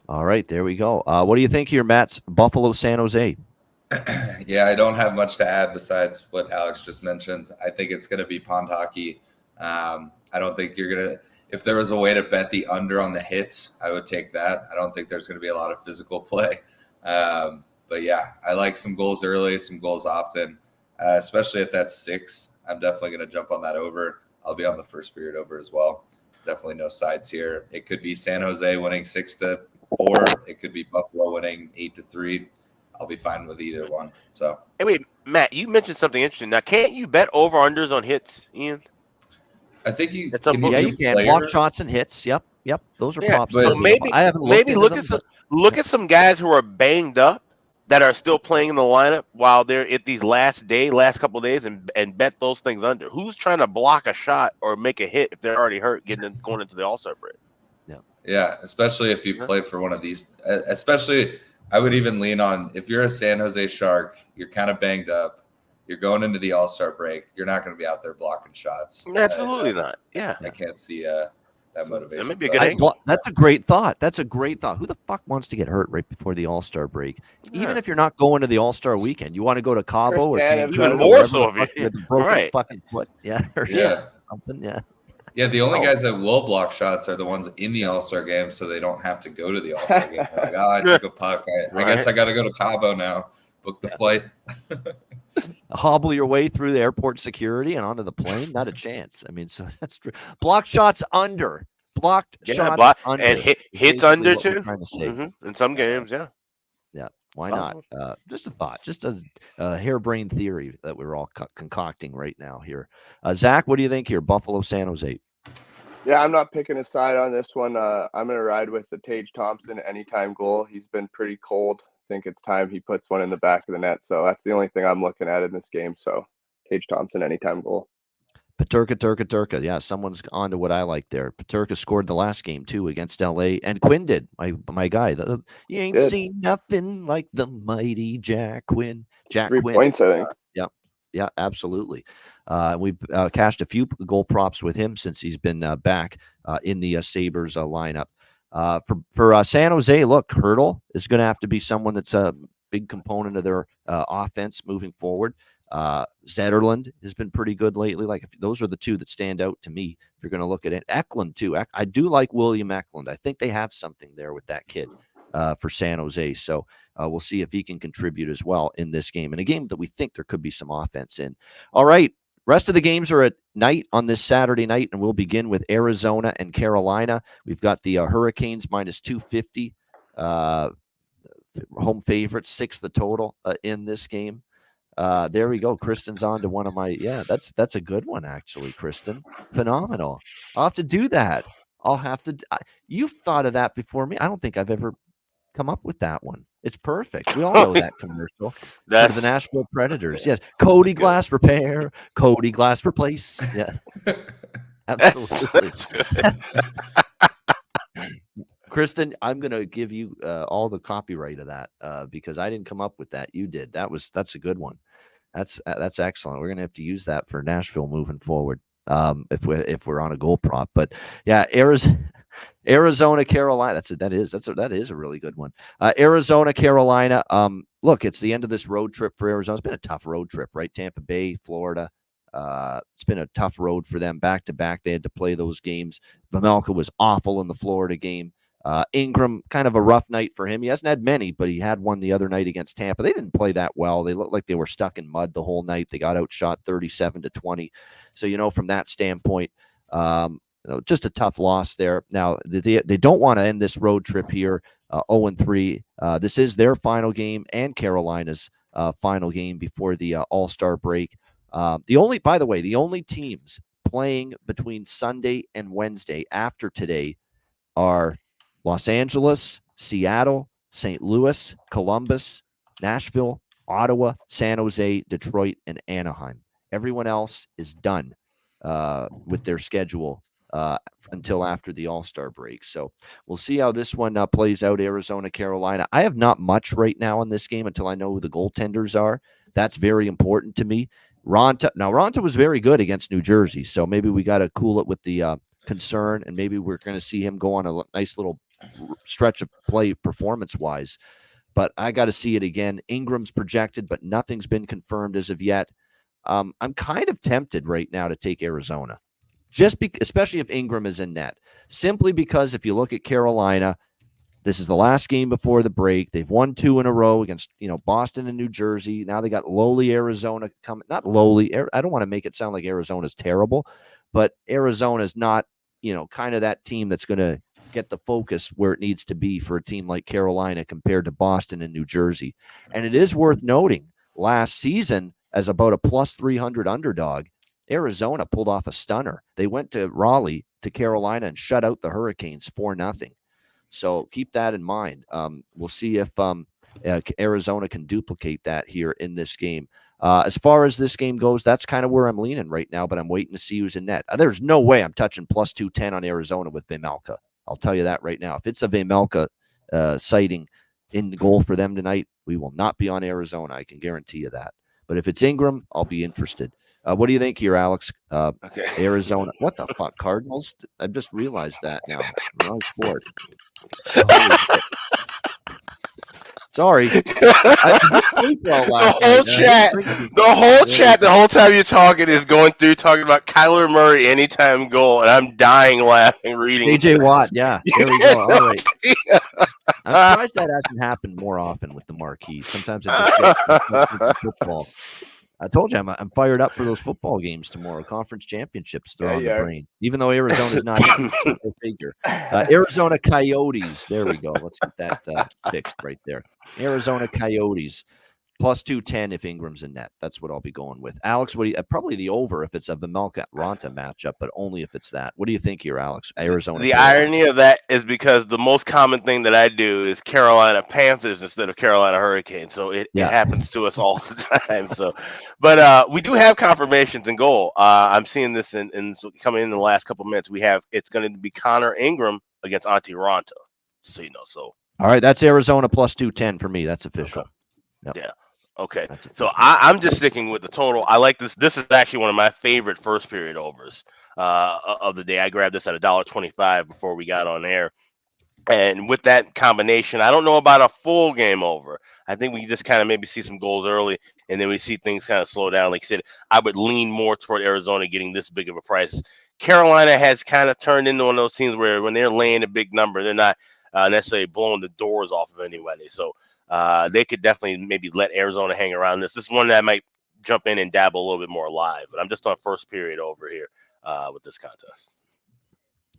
All right, there we go. What do you think here, Matt's Buffalo, San Jose? Yeah, I don't have much to add besides what Alex just mentioned. I think it's going to be pond hockey. I don't think you're going to. If there was a way to bet the under on the hits, I would take that. I don't think there's going to be a lot of physical play. But yeah, I like some goals early, some goals often, especially at that 6. I'm definitely going to jump on that over. I'll be on the first period over as well. Definitely no sides here. It could be San Jose winning 6-4. It could be Buffalo winning 8-3. I'll be fine with either one. So, hey, wait, Matt, you mentioned something interesting. Now, can't you bet over-unders on hits, Ian? I think you can. You can. Block shots and hits. Yep. Those are props. So maybe look at some guys who are banged up that are still playing in the lineup while they're at these last couple of days and bet those things under. Who's trying to block a shot or make a hit if they're already hurt going into the All-Star break? Yeah, especially if you play for one of these. Especially, I would even lean on if you're a San Jose Shark, you're kind of banged up. You're going into the All-Star break. You're not going to be out there blocking shots. Absolutely not. Yeah. I can't see that motivation. That may be a good angle. That's a great thought. Who the fuck wants to get hurt right before the All-Star break? Yeah. Even if you're not going to the All-Star weekend, you want to go to Cabo or even more so if you're broken fucking foot. Yeah. Something. Yeah. Yeah, the only guys that will block shots are the ones in the All-Star game, so they don't have to go to the All-Star game. They're like, I took a puck. I guess I got to go to Cabo now. Book the flight. hobble your way through the airport security and onto the plane? Not a chance. I mean, so that's true. Blocked shots under. Blocked shots under. And hits Basically under what we're too. trying to say. In some games, yeah. Yeah. Why not? Just a thought, just a harebrained theory that we're all concocting right now here. Zach, what do you think here? Buffalo, San Jose. Yeah, I'm not picking a side on this one. I'm going to ride with the Tage Thompson anytime goal. He's been pretty cold. I think it's time he puts one in the back of the net. So that's the only thing I'm looking at in this game. So Tage Thompson anytime goal. Paterka. Yeah, someone's on to what I like there. Paterka scored the last game, too, against LA. And Quinn did, my guy. You ain't seen nothing like the mighty Jack Quinn. 3 points, I think. Yeah, absolutely. We've cashed a few goal props with him since he's been back in the Sabres lineup. For San Jose, look, Hurdle is going to have to be someone that's a big component of their offense moving forward. Zetterlund has been pretty good lately. Those are the two that stand out to me. If you're going to look at it, Eklund too. I do like William Eklund. I think they have something there with that kid for San Jose. So we'll see if he can contribute as well in this game, and a game that we think there could be some offense in. All right. Rest of the games are at night on this Saturday night, and we'll begin with Arizona and Carolina. We've got the Hurricanes minus 250, home favorites, 6 the total in this game. There we go. Kristen's on to one of my, that's a good one, actually, Kristen. Phenomenal. I'll have to do that. You've thought of that before me. I don't think I've ever come up with that one. It's perfect. We all know that commercial. For the Nashville Predators. Yes. Cody Glass Repair. Cody Glass Replace. Yeah. Absolutely. Kristen, I'm going to give you all the copyright of that because I didn't come up with that. You did. That's a good one. That's excellent. We're going to have to use that for Nashville moving forward if we're on a goal prop. But yeah, Arizona, Carolina. That is a really good one. Arizona, Carolina. Look, it's the end of this road trip for Arizona. It's been a tough road trip, right? Tampa Bay, Florida. It's been a tough road for them back to back. They had to play those games. Vejmelka was awful in the Florida game. Ingram, kind of a rough night for him. He hasn't had many, but he had one the other night against Tampa. They didn't play that well. They looked like they were stuck in mud the whole night. They got outshot 37-20. So, from that standpoint, just a tough loss there. Now, they don't want to end this road trip here 0-3. This is their final game and Carolina's final game before the All-Star break. The only teams playing between Sunday and Wednesday after today are Los Angeles, Seattle, St. Louis, Columbus, Nashville, Ottawa, San Jose, Detroit, and Anaheim. Everyone else is done with their schedule until after the All-Star break. So we'll see how this one plays out, Arizona, Carolina. I have not much right now on this game until I know who the goaltenders are. That's very important to me. Ronta was very good against New Jersey, so maybe we got to cool it with the concern, and maybe we're going to see him go on a nice little stretch of play performance-wise. But I got to see it again. Ingram's projected, but nothing's been confirmed as of yet. I'm kind of tempted right now to take Arizona, especially if Ingram is in net, simply because if you look at Carolina, this is the last game before the break. They've won 2 in a row against, Boston and New Jersey. Now they got lowly Arizona coming. Not lowly. I don't want to make it sound like Arizona's terrible, but Arizona's not, kind of that team that's going to get the focus where it needs to be for a team like Carolina compared to Boston and New Jersey. And it is worth noting, last season, as about a plus 300 underdog, Arizona pulled off a stunner. They went to Raleigh, to Carolina, and shut out the Hurricanes 4-0. So keep that in mind. We'll see if Arizona can duplicate that here in this game. As far as this game goes, that's kind of where I'm leaning right now, but I'm waiting to see who's in net. There's no way I'm touching plus 210 on Arizona with Vejmelka. I'll tell you that right now. If it's a Vejmelka sighting in the goal for them tonight, we will not be on Arizona. I can guarantee you that. But if it's Ingram, I'll be interested. What do you think here, Alex? Okay. Arizona. What the fuck, Cardinals? I just realized that now. Wrong sport. Sorry. The whole chat, the whole time you're talking is talking about Kyler Murray anytime goal, and I'm dying laughing reading. AJ Watt, yeah. There we go. All right. I'm surprised that hasn't happened more often with the marquee. Sometimes it just gets football. I told you I'm fired up for those football games tomorrow. Conference championships, they're on the brain. Even though Arizona's not in, so go figure. Arizona Coyotes. There we go. Let's get that fixed right there. Arizona Coyotes. Plus 210 if Ingram's in net. That's what I'll be going with. Alex, what do you, probably the over if it's a Vejmelka-Ranta matchup, but only if it's that. What do you think here, Alex? Arizona. The irony of that is because the most common thing that I do is Carolina Panthers instead of Carolina Hurricanes. So it happens to us all the time. So, but we do have confirmations in goal. I'm seeing this in coming in the last couple of minutes. It's going to be Connor Ingram against Antti Ranta. So so. All right, that's Arizona plus 210 for me. That's official. Okay. Yep. Yeah. Okay, so I'm just sticking with the total. I like this. This is actually one of my favorite first period overs of the day. I grabbed this at $1.25 before we got on air. And with that combination, I don't know about a full game over. I think we just kind of maybe see some goals early, and then we see things kind of slow down. Like I said, I would lean more toward Arizona getting this big of a price. Carolina has kind of turned into one of those teams where when they're laying a big number, they're not necessarily blowing the doors off of anybody. So they could definitely maybe let Arizona hang around this. This is one that I might jump in and dabble a little bit more live, but I'm just on first period over here with this contest.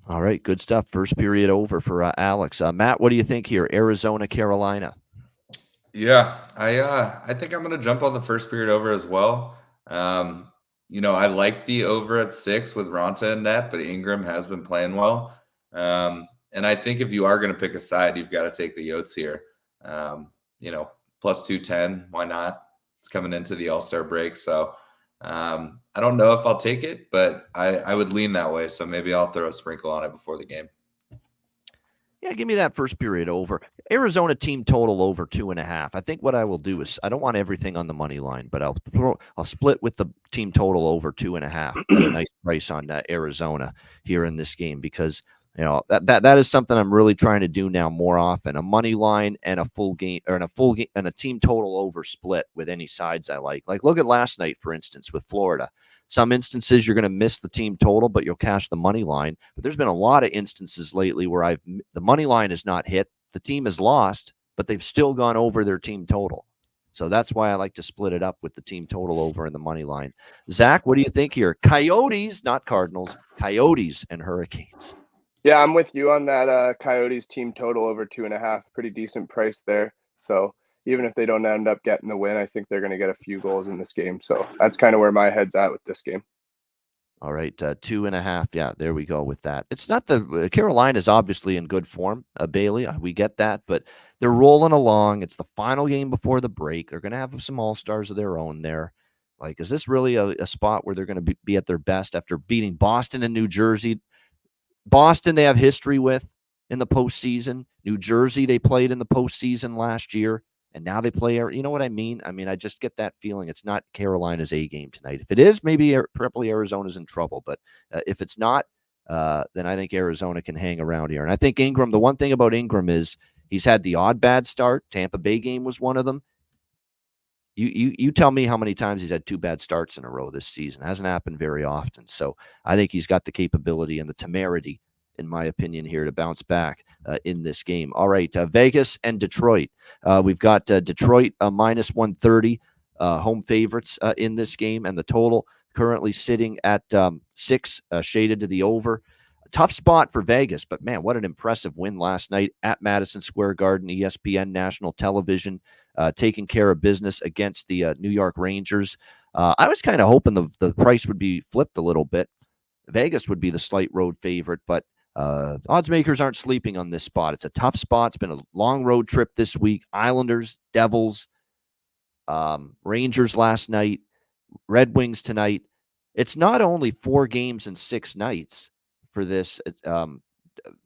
All right, good stuff. First period over for Alex. Matt, what do you think here? Arizona, Carolina. Yeah, I think I'm going to jump on the first period over as well. I like the over at 6 with Ranta in net, but Ingram has been playing well. And I think if you are going to pick a side, you've got to take the Yotes here. Plus 210, why not? It's coming into the All-Star break. So I don't know if I'll take it, but I would lean that way. So maybe I'll throw a sprinkle on it before the game. Yeah, give me that first period over. Arizona team total over 2.5. I think what I will do is I don't want everything on the money line, but I'll split with the team total over 2.5. A nice price on Arizona here in this game because that is something I'm really trying to do now more often. A money line and a full game and a team total over split with any sides I like. Like look at last night, for instance, with Florida. Some instances you're going to miss the team total, but you'll cash the money line. But there's been a lot of instances lately where the money line is not hit. The team has lost, but they've still gone over their team total. So that's why I like to split it up with the team total over and the money line. Zach, what do you think here? Coyotes, not Cardinals, Coyotes and Hurricanes. Yeah, I'm with you on that Coyotes team total over 2.5. Pretty decent price there. So even if they don't end up getting the win, I think they're going to get a few goals in this game. So that's kind of where my head's at with this game. All right, 2.5. Yeah, there we go with that. It's not Carolina's obviously in good form, Bailey. We get that, but they're rolling along. It's the final game before the break. They're going to have some all-stars of their own there. Like, is this really a spot where they're going to be at their best after beating Boston and New Jersey? Boston, they have history with in the postseason. New Jersey, they played in the postseason last year, and now they play. You know what I mean? I mean, I just get that feeling it's not Carolina's A game tonight. If it is, maybe probably Arizona's in trouble. But if it's not, then I think Arizona can hang around here. And I think Ingram, the one thing about Ingram is he's had the odd bad start. Tampa Bay game was one of them. You tell me how many times he's had 2 bad starts in a row this season. It hasn't happened very often. So I think he's got the capability and the temerity, in my opinion, here to bounce back in this game. All right, Vegas and Detroit. We've got Detroit minus 130 home favorites in this game, and the total currently sitting at 6, shaded to the over. Tough spot for Vegas, but man, what an impressive win last night at Madison Square Garden, ESPN National Television, taking care of business against the New York Rangers. I was kind of hoping the price would be flipped a little bit. Vegas would be the slight road favorite, but odds makers aren't sleeping on this spot. It's a tough spot. It's been a long road trip this week. Islanders, Devils, Rangers last night, Red Wings tonight. It's not only 4 games and 6 nights for this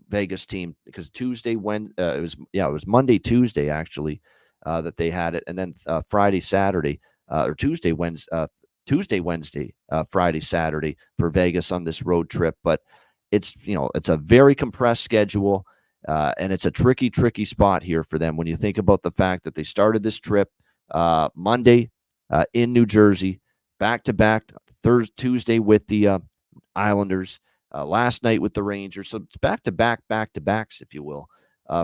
Vegas team, because it was Monday, Tuesday actually that they had it, and then Friday, Saturday, or Tuesday, Wednesday, Friday, Saturday for Vegas on this road trip. But it's a very compressed schedule, and it's a tricky spot here for them when you think about the fact that they started this trip Monday in New Jersey, back-to-back Tuesday with the Islanders, last night with the Rangers. So it's back-to-backs, if you will,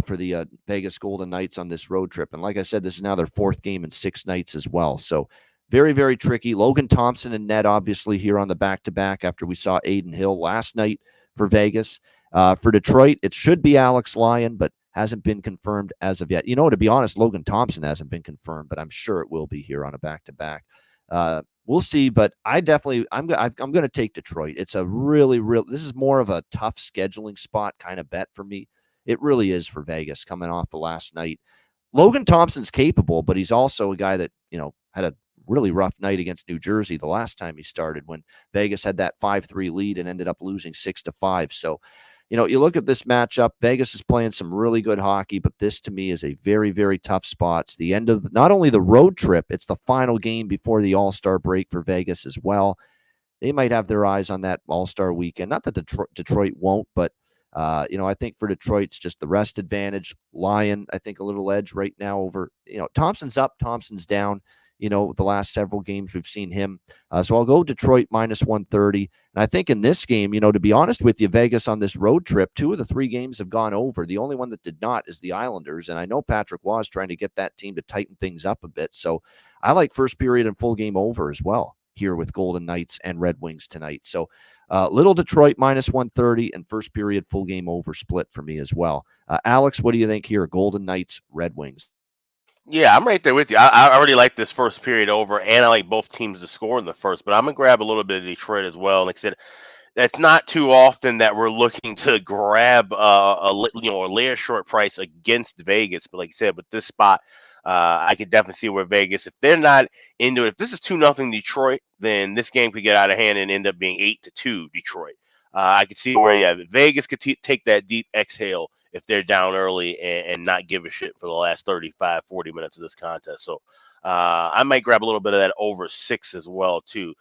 for the Vegas Golden Knights on this road trip. And like I said, this is now their 4th game in 6 nights as well. So very, very tricky. Logan Thompson and net, obviously, here on the back-to-back after we saw Aiden Hill last night for Vegas. For Detroit, it should be Alex Lyon, but hasn't been confirmed as of yet. To be honest, Logan Thompson hasn't been confirmed, but I'm sure it will be here on a back-to-back. We'll see, but I'm going to take Detroit. It's a this is more of a tough scheduling spot kind of bet for me. It really is for Vegas coming off the last night. Logan Thompson's capable, but he's also a guy that, had a really rough night against New Jersey the last time he started when Vegas had that 5-3 lead and ended up losing 6-5. So, you look at this matchup, Vegas is playing some really good hockey, but this to me is a very, very tough spot. It's the end of not only the road trip, it's the final game before the All-Star break for Vegas as well. They might have their eyes on that All-Star weekend. Not that Detroit won't, but I think for Detroit, it's just the rest advantage. Lyon, I think a little edge right now over, Thompson's up, Thompson's down. The last several games we've seen him. So I'll go Detroit minus 130. And I think in this game, to be honest with you, Vegas on this road trip, 2 of the 3 games have gone over. The only one that did not is the Islanders. And I know Patrick Waugh is trying to get that team to tighten things up a bit. So I like first period and full game over as well here with Golden Knights and Red Wings tonight. So little Detroit minus 130 and first period full game over split for me as well. Alex, what do you think here? Golden Knights, Red Wings. Yeah, I'm right there with you. I already like this first period over, and I like both teams to score in the first. But I'm gonna grab a little bit of Detroit as well. Like I said, it's not too often that we're looking to grab a layer short price against Vegas. But like I said, with this spot, I could definitely see where Vegas, if they're not into it, if this is 2-0 Detroit, then this game could get out of hand and end up being 8-2 Detroit. I could see where Vegas could take that deep exhale if they're down early and not give a shit for the last 35, 40 minutes of this contest. So I might grab a little bit of that over 6 as well, too.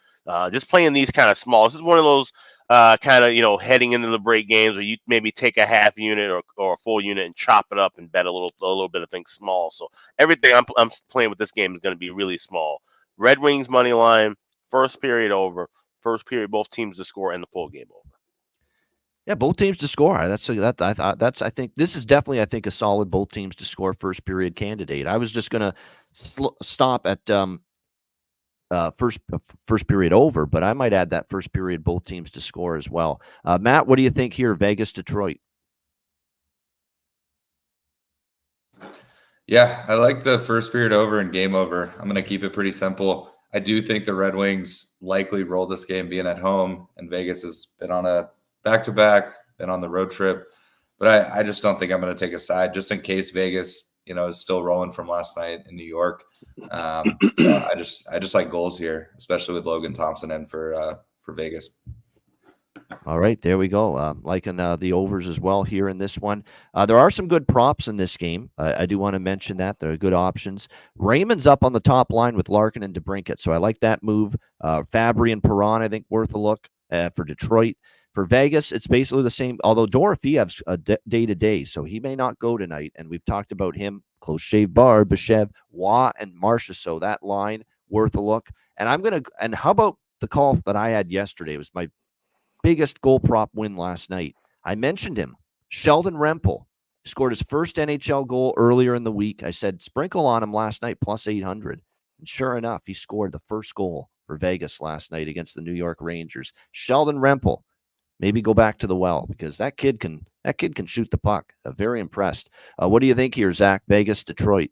Just playing these kind of small. This is one of those kind of, heading into the break games where you maybe take a half unit or a full unit and chop it up and bet a little bit of things small. So everything I'm playing with this game is going to be really small. Red Wings money line, first period over, first period both teams to score, and the full game over. Yeah, both teams to score. I think this is definitely, a solid both teams to score first period candidate. I was just gonna stop at first period over, but I might add that first period both teams to score as well. Matt, what do you think here? Vegas, Detroit. Yeah, I like the first period over and game over. I'm gonna keep it pretty simple. I do think the Red Wings likely roll this game being at home, and Vegas has been on a back-to-back, been on the road trip, but I just don't think I'm going to take a side just in case Vegas, is still rolling from last night in New York. So I just like goals here, especially with Logan Thompson in for Vegas. All right, there we go. Liking the overs as well here in this one. There are some good props in this game. I do want to mention that. There are good options. Raymond's up on the top line with Larkin and DeBrincat, so I like that move. Fabry and Perron, I think, worth a look for Detroit. For Vegas, it's basically the same, although Dorofiev's a day-to-day, so he may not go tonight, and we've talked about him, close shave bar, Beshev, Waugh, and Marcia, so that line, worth a look. And how about the call that I had yesterday? It was my biggest goal prop win last night. I mentioned him, Sheldon Rempel, scored his first NHL goal earlier in the week. I said, sprinkle on him last night, plus 800. And sure enough, he scored the first goal for Vegas last night against the New York Rangers. Sheldon Rempel. Maybe go back to the well because that kid can shoot the puck. Very impressed. What do you think here, Zach? Vegas, Detroit.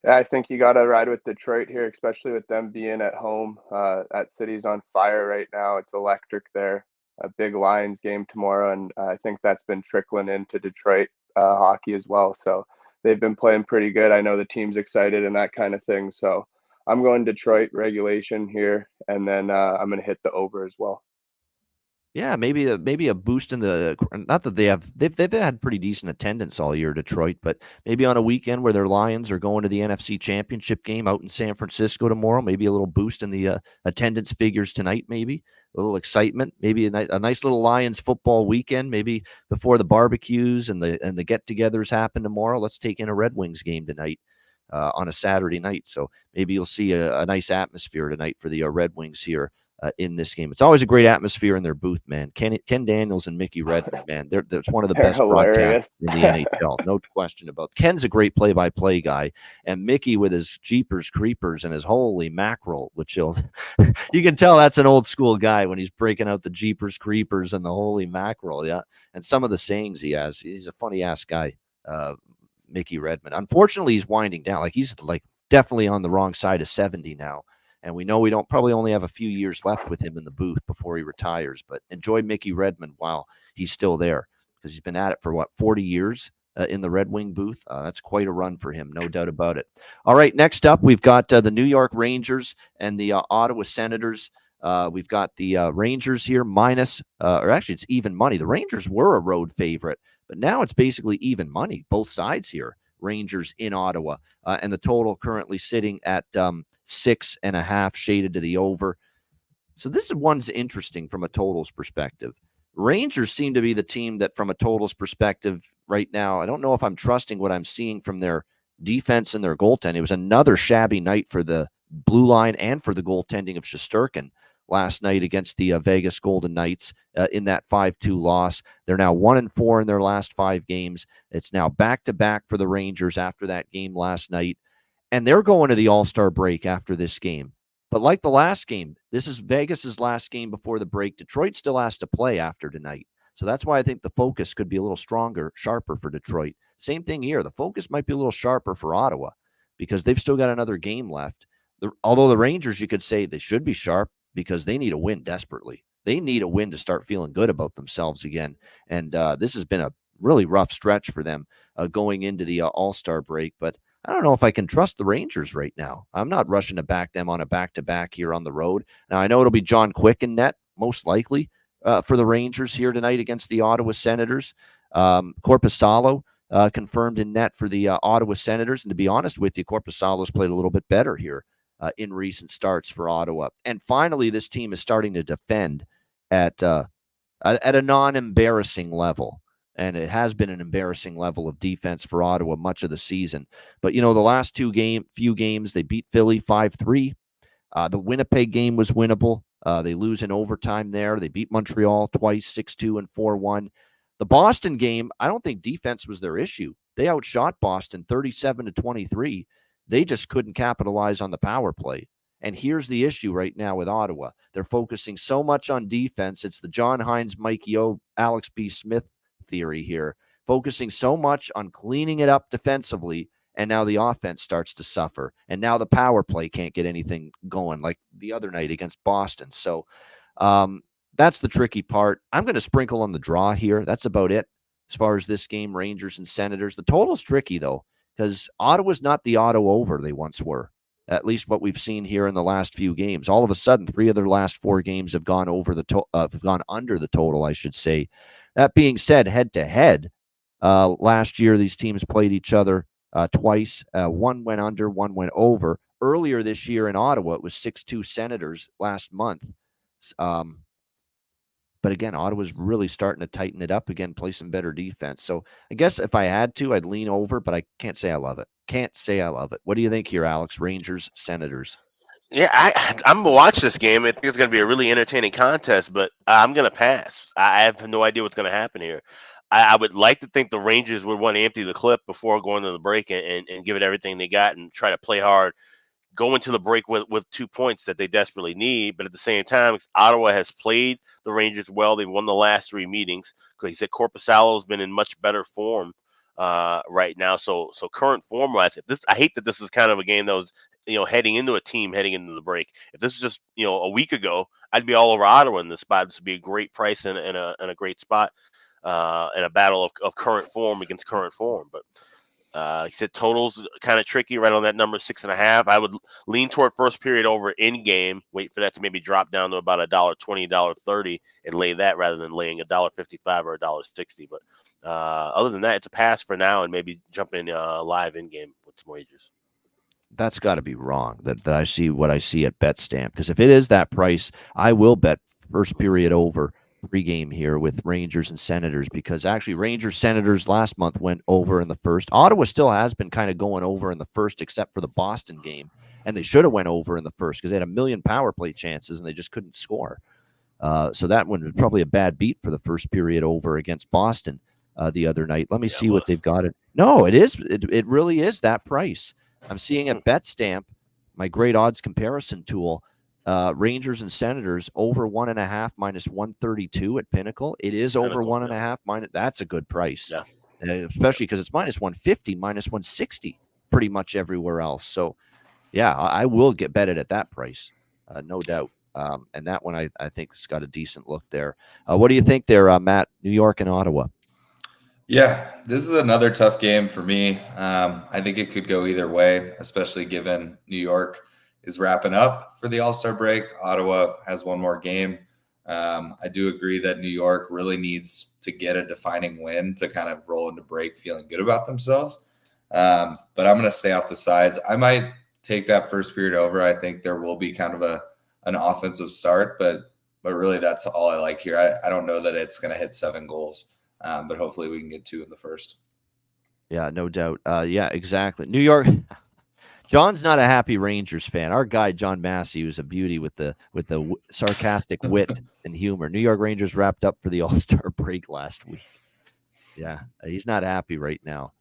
Yeah, I think you got to ride with Detroit here, especially with them being at home. That city's on fire right now. It's electric there. A big Lions game tomorrow, and I think that's been trickling into Detroit hockey as well. So they've been playing pretty good. I know the team's excited and that kind of thing. So I'm going Detroit regulation here, and then I'm going to hit the over as well. Yeah, maybe a boost in the, not that they've had pretty decent attendance all year, Detroit, but maybe on a weekend where their Lions are going to the NFC Championship game out in San Francisco tomorrow, maybe a little boost in the attendance figures tonight, maybe a little excitement, maybe a nice little Lions football weekend, maybe before the barbecues and the get-togethers happen tomorrow. Let's take in a Red Wings game tonight on a Saturday night, so maybe you'll see a nice atmosphere tonight for the Red Wings here. in this game. It's always a great atmosphere in their booth, man. Ken Daniels and Mickey Redmond, man, that's one of the They're best hilarious. broadcasts in the NHL. No question about it. Ken's a great play-by-play guy, and Mickey with his Jeepers Creepers and his holy mackerel, which you can tell that's an old school guy when he's breaking out the Jeepers Creepers and the holy mackerel, yeah. And some of the sayings he has, he's a funny-ass guy, Mickey Redmond. Unfortunately, he's winding down. Like, he's like definitely on the wrong side of 70 now. And we know we don't probably only have a few years left with him in the booth before he retires. But enjoy Mickey Redmond while he's still there, because he's been at it for, 40 years in the Red Wing booth. That's quite a run for him, no doubt about it. All right, next up, we've got the New York Rangers and the Ottawa Senators. We've got the Rangers here minus, or actually it's even money. The Rangers were a road favorite, but now it's basically even money, both sides here. Rangers in Ottawa, and the total currently sitting at 6.5, shaded to the over. So this one's interesting from a totals perspective. Rangers seem to be the team that, from a totals perspective right now, I don't know if I'm trusting what I'm seeing from their defense and their goaltending. It was another shabby night for the blue line and for the goaltending of Shesterkin last night against the Vegas Golden Knights in that 5-2 loss. They're now 1-4 in their last 5 games. It's now back-to-back for the Rangers after that game last night. And they're going to the All-Star break after this game. But like the last game, this is Vegas's last game before the break. Detroit still has to play after tonight. So that's why I think the focus could be a little stronger, sharper for Detroit. Same thing here. The focus might be a little sharper for Ottawa because they've still got another game left. Although the Rangers, you could say they should be sharp because they need a win desperately. They need a win to start feeling good about themselves again. And this has been a really rough stretch for them going into the All-Star break. But I don't know if I can trust the Rangers right now. I'm not rushing to back them on a back-to-back here on the road. Now, I know it'll be John Quick in net, most likely, for the Rangers here tonight against the Ottawa Senators. Korpisalo confirmed in net for the Ottawa Senators. And to be honest with you, Korpisalo's played a little bit better here in recent starts for Ottawa. And finally, this team is starting to defend at a non-embarrassing level. And it has been an embarrassing level of defense for Ottawa much of the season. But, the last few games, they beat Philly 5-3. The Winnipeg game was winnable. They lose in overtime there. They beat Montreal twice, 6-2 and 4-1. The Boston game, I don't think defense was their issue. They outshot Boston 37-23. They just couldn't capitalize on the power play. And here's the issue right now with Ottawa. They're focusing so much on defense. It's the John Hines, Mike Yeo, Alex B. Smith theory here, focusing so much on cleaning it up defensively, and now the offense starts to suffer. And now the power play can't get anything going like the other night against Boston. So that's the tricky part. I'm going to sprinkle on the draw here. That's about it as far as this game, Rangers and Senators. The total's tricky, though, because Ottawa's not the Ottawa over they once were, at least what we've seen here in the last few games. All of a sudden, 3 of their last 4 games have gone over have gone under the total, I should say. That being said, head-to-head, last year these teams played each other twice. One went under, one went over. Earlier this year in Ottawa, it was 6-2 Senators last month. But again, Ottawa's really starting to tighten it up again, play some better defense. So I guess if I had to, I'd lean over, but I can't say I love it. Can't say I love it. What do you think here, Alex? Rangers, Senators? Yeah, I'm going to watch this game. I think it's going to be a really entertaining contest, but I'm going to pass. I have no idea what's going to happen here. I would like to think the Rangers would want to empty the clip before going to the break and give it everything they got and try to play hard, go into the break with 2 points that they desperately need. But at the same time, Ottawa has played the Rangers well. They've won the last 3 meetings. Because he said Korpisalo's been in much better form right now. So current form wise, I hate that this is kind of a game that was heading into the break. If this was just a week ago, I'd be all over Ottawa in this spot. This would be a great price and a great spot in a battle of current form against current form. But he said totals kind of tricky, right on that number 6.5. I would lean toward first period over in game. Wait for that to maybe drop down to about $1.20, $1.30, and lay that rather than laying $1.55 or $1.60. But other than that, it's a pass for now, and maybe jump in live in game with some wagers. That's got to be wrong. That I see what I see at BetStamp, because if it is that price, I will bet first period over pregame here with Rangers and Senators, because actually Rangers Senators last month went over in the first. Ottawa still has been kind of going over in the first, except for the Boston game, and they should have went over in the first because they had a million power play chances and they just couldn't score. So that one was probably a bad beat for the first period over against Boston the other night. Let me see what they've got. No, it is. It really is that price. I'm seeing at BetStamp, my great odds comparison tool, Rangers and Senators over 1.5 minus 132 at Pinnacle. It is over 1.5 minus. That's a good price, especially because it's minus 150, minus 160 pretty much everywhere else. So, yeah, I will get betted at that price, no doubt. And that one I think has got a decent look there. What do you think there, Matt? New York and Ottawa. Yeah, this is another tough game for me. I think it could go either way, especially given New York is wrapping up for the All-Star break. Ottawa has one more game. I do agree that New York really needs to get a defining win to kind of roll into break feeling good about themselves. But I'm going to stay off the sides. I might take that first period over. I think there will be kind of an offensive start, but really that's all I like here. I don't know that it's going to hit 7 goals, but hopefully we can get 2 in the first. Yeah, no doubt. Yeah, exactly. New York. John's not a happy Rangers fan. Our guy John Massey was a beauty with the sarcastic wit and humor. New York Rangers wrapped up for the All-Star break last week. Yeah, he's not happy right now.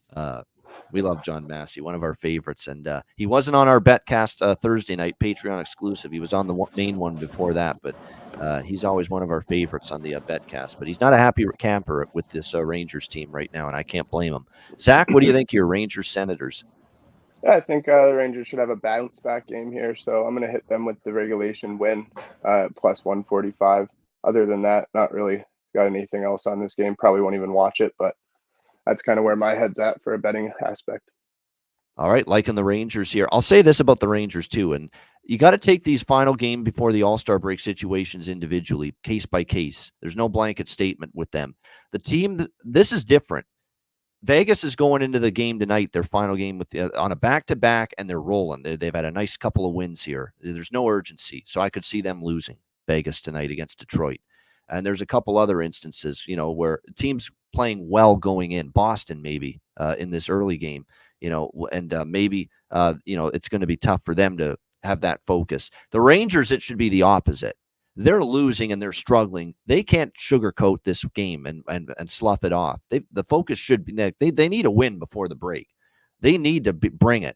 We love John Massey, one of our favorites, and he wasn't on our BetCast Thursday night Patreon exclusive. He was on the main one before that, but he's always one of our favorites on the BetCast. But he's not a happy camper with this Rangers team right now, and I can't blame him. Zach, what do you think of your Rangers Senators? Yeah, I think the Rangers should have a bounce-back game here, so I'm going to hit them with the regulation win, plus 145. Other than that, not really got anything else on this game. Probably won't even watch it, but that's kind of where my head's at for a betting aspect. All right, liking the Rangers here. I'll say this about the Rangers, too, and you got to take these final game before the All-Star break situations individually, case by case. There's no blanket statement with them. The team, this is different. Vegas is going into the game tonight, their final game with on a back-to-back, and they're rolling. They've had a nice couple of wins here. There's no urgency, so I could see them losing Vegas tonight against Detroit. And there's a couple other instances, where teams playing well going in, Boston maybe in this early game, and maybe, it's going to be tough for them to have that focus. The Rangers, it should be the opposite. They're losing and they're struggling. They can't sugarcoat this game and slough it off. The focus should be they need a win before the break. They need to bring it,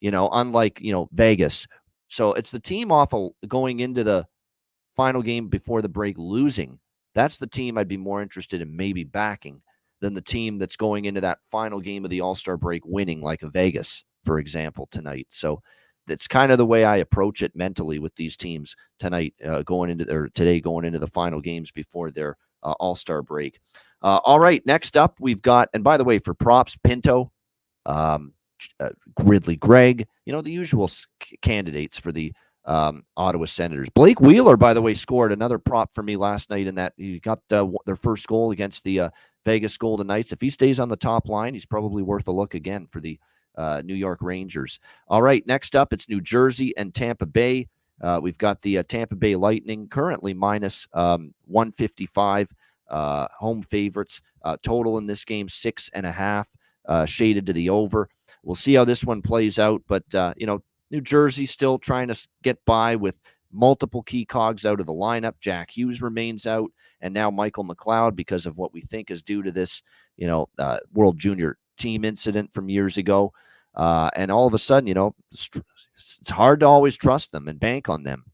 unlike, Vegas. So it's the team going into the final game before the break losing. That's the team I'd be more interested in maybe backing than the team that's going into that final game of the All-Star break winning, like a Vegas, for example, tonight. So that's kind of the way I approach it mentally with these teams tonight, going into the final games before their All-Star break. All right, next up we've got, and by the way, for props, Pinto, Ridley Gregg, the usual candidates for the Ottawa Senators. Blake Wheeler, by the way, scored another prop for me last night in that he got their first goal against the Vegas Golden Knights. If he stays on the top line, he's probably worth a look again for the New York Rangers. All right, next up, it's New Jersey and Tampa Bay. We've got the Tampa Bay Lightning currently minus 155 home favorites. Total in this game 6.5, shaded to the over. We'll see how this one plays out, but New Jersey still trying to get by with multiple key cogs out of the lineup. Jack Hughes remains out, and now Michael McLeod, because of what we think is due to this, World Junior Team incident from years ago. And all of a sudden, it's hard to always trust them and bank on them.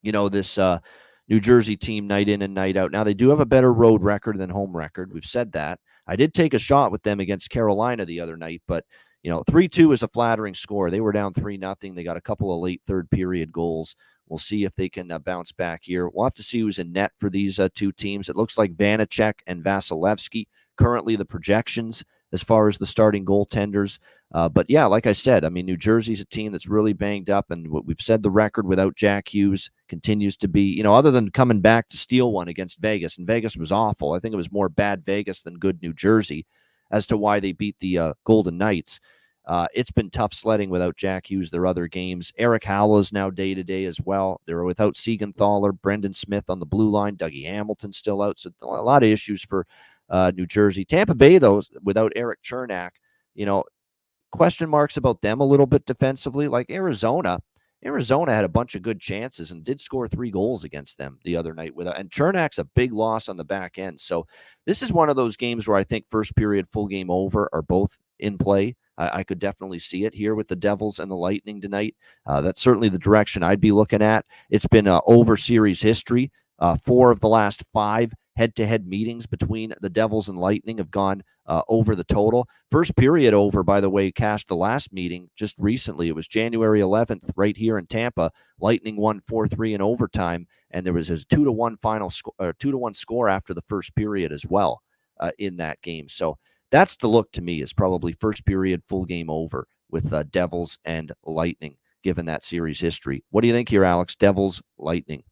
This New Jersey team night in and night out. Now, they do have a better road record than home record. We've said that. I did take a shot with them against Carolina the other night, but 3-2 is a flattering score. They were down 3-0. They got a couple of late third period goals. We'll see if they can bounce back here. We'll have to see who's in net for these two teams. It looks like Vanacek and Vasilevsky currently the projections as far as the starting goaltenders. But yeah, like I said, New Jersey's a team that's really banged up, and what we've said, the record without Jack Hughes continues to be, other than coming back to steal one against Vegas, and Vegas was awful. I think it was more bad Vegas than good New Jersey as to why they beat the Golden Knights. It's been tough sledding without Jack Hughes, their other games. Eric Howell's now day-to-day as well. They're without Siegenthaler, Brendan Smith on the blue line, Dougie Hamilton still out. So a lot of issues for New Jersey. Tampa Bay, though, without Eric Chernak, question marks about them a little bit defensively. Like Arizona had a bunch of good chances and did score 3 goals against them the other night. And Chernak's a big loss on the back end. So this is one of those games where I think first period, full game over are both in play. I could definitely see it here with the Devils and the Lightning tonight. That's certainly the direction I'd be looking at. It's been over series history. 4 of the last 5 head-to-head meetings between the Devils and Lightning have gone over the total. First period over, by the way, cashed the last meeting just recently. It was January 11th right here in Tampa. Lightning won 4-3 in overtime, and there was a 2-1 final score, 2-1 score after the first period as well in that game. So that's the look to me, is probably first period, full game over with Devils and Lightning, given that series history. What do you think here, Alex? Devils, Lightning.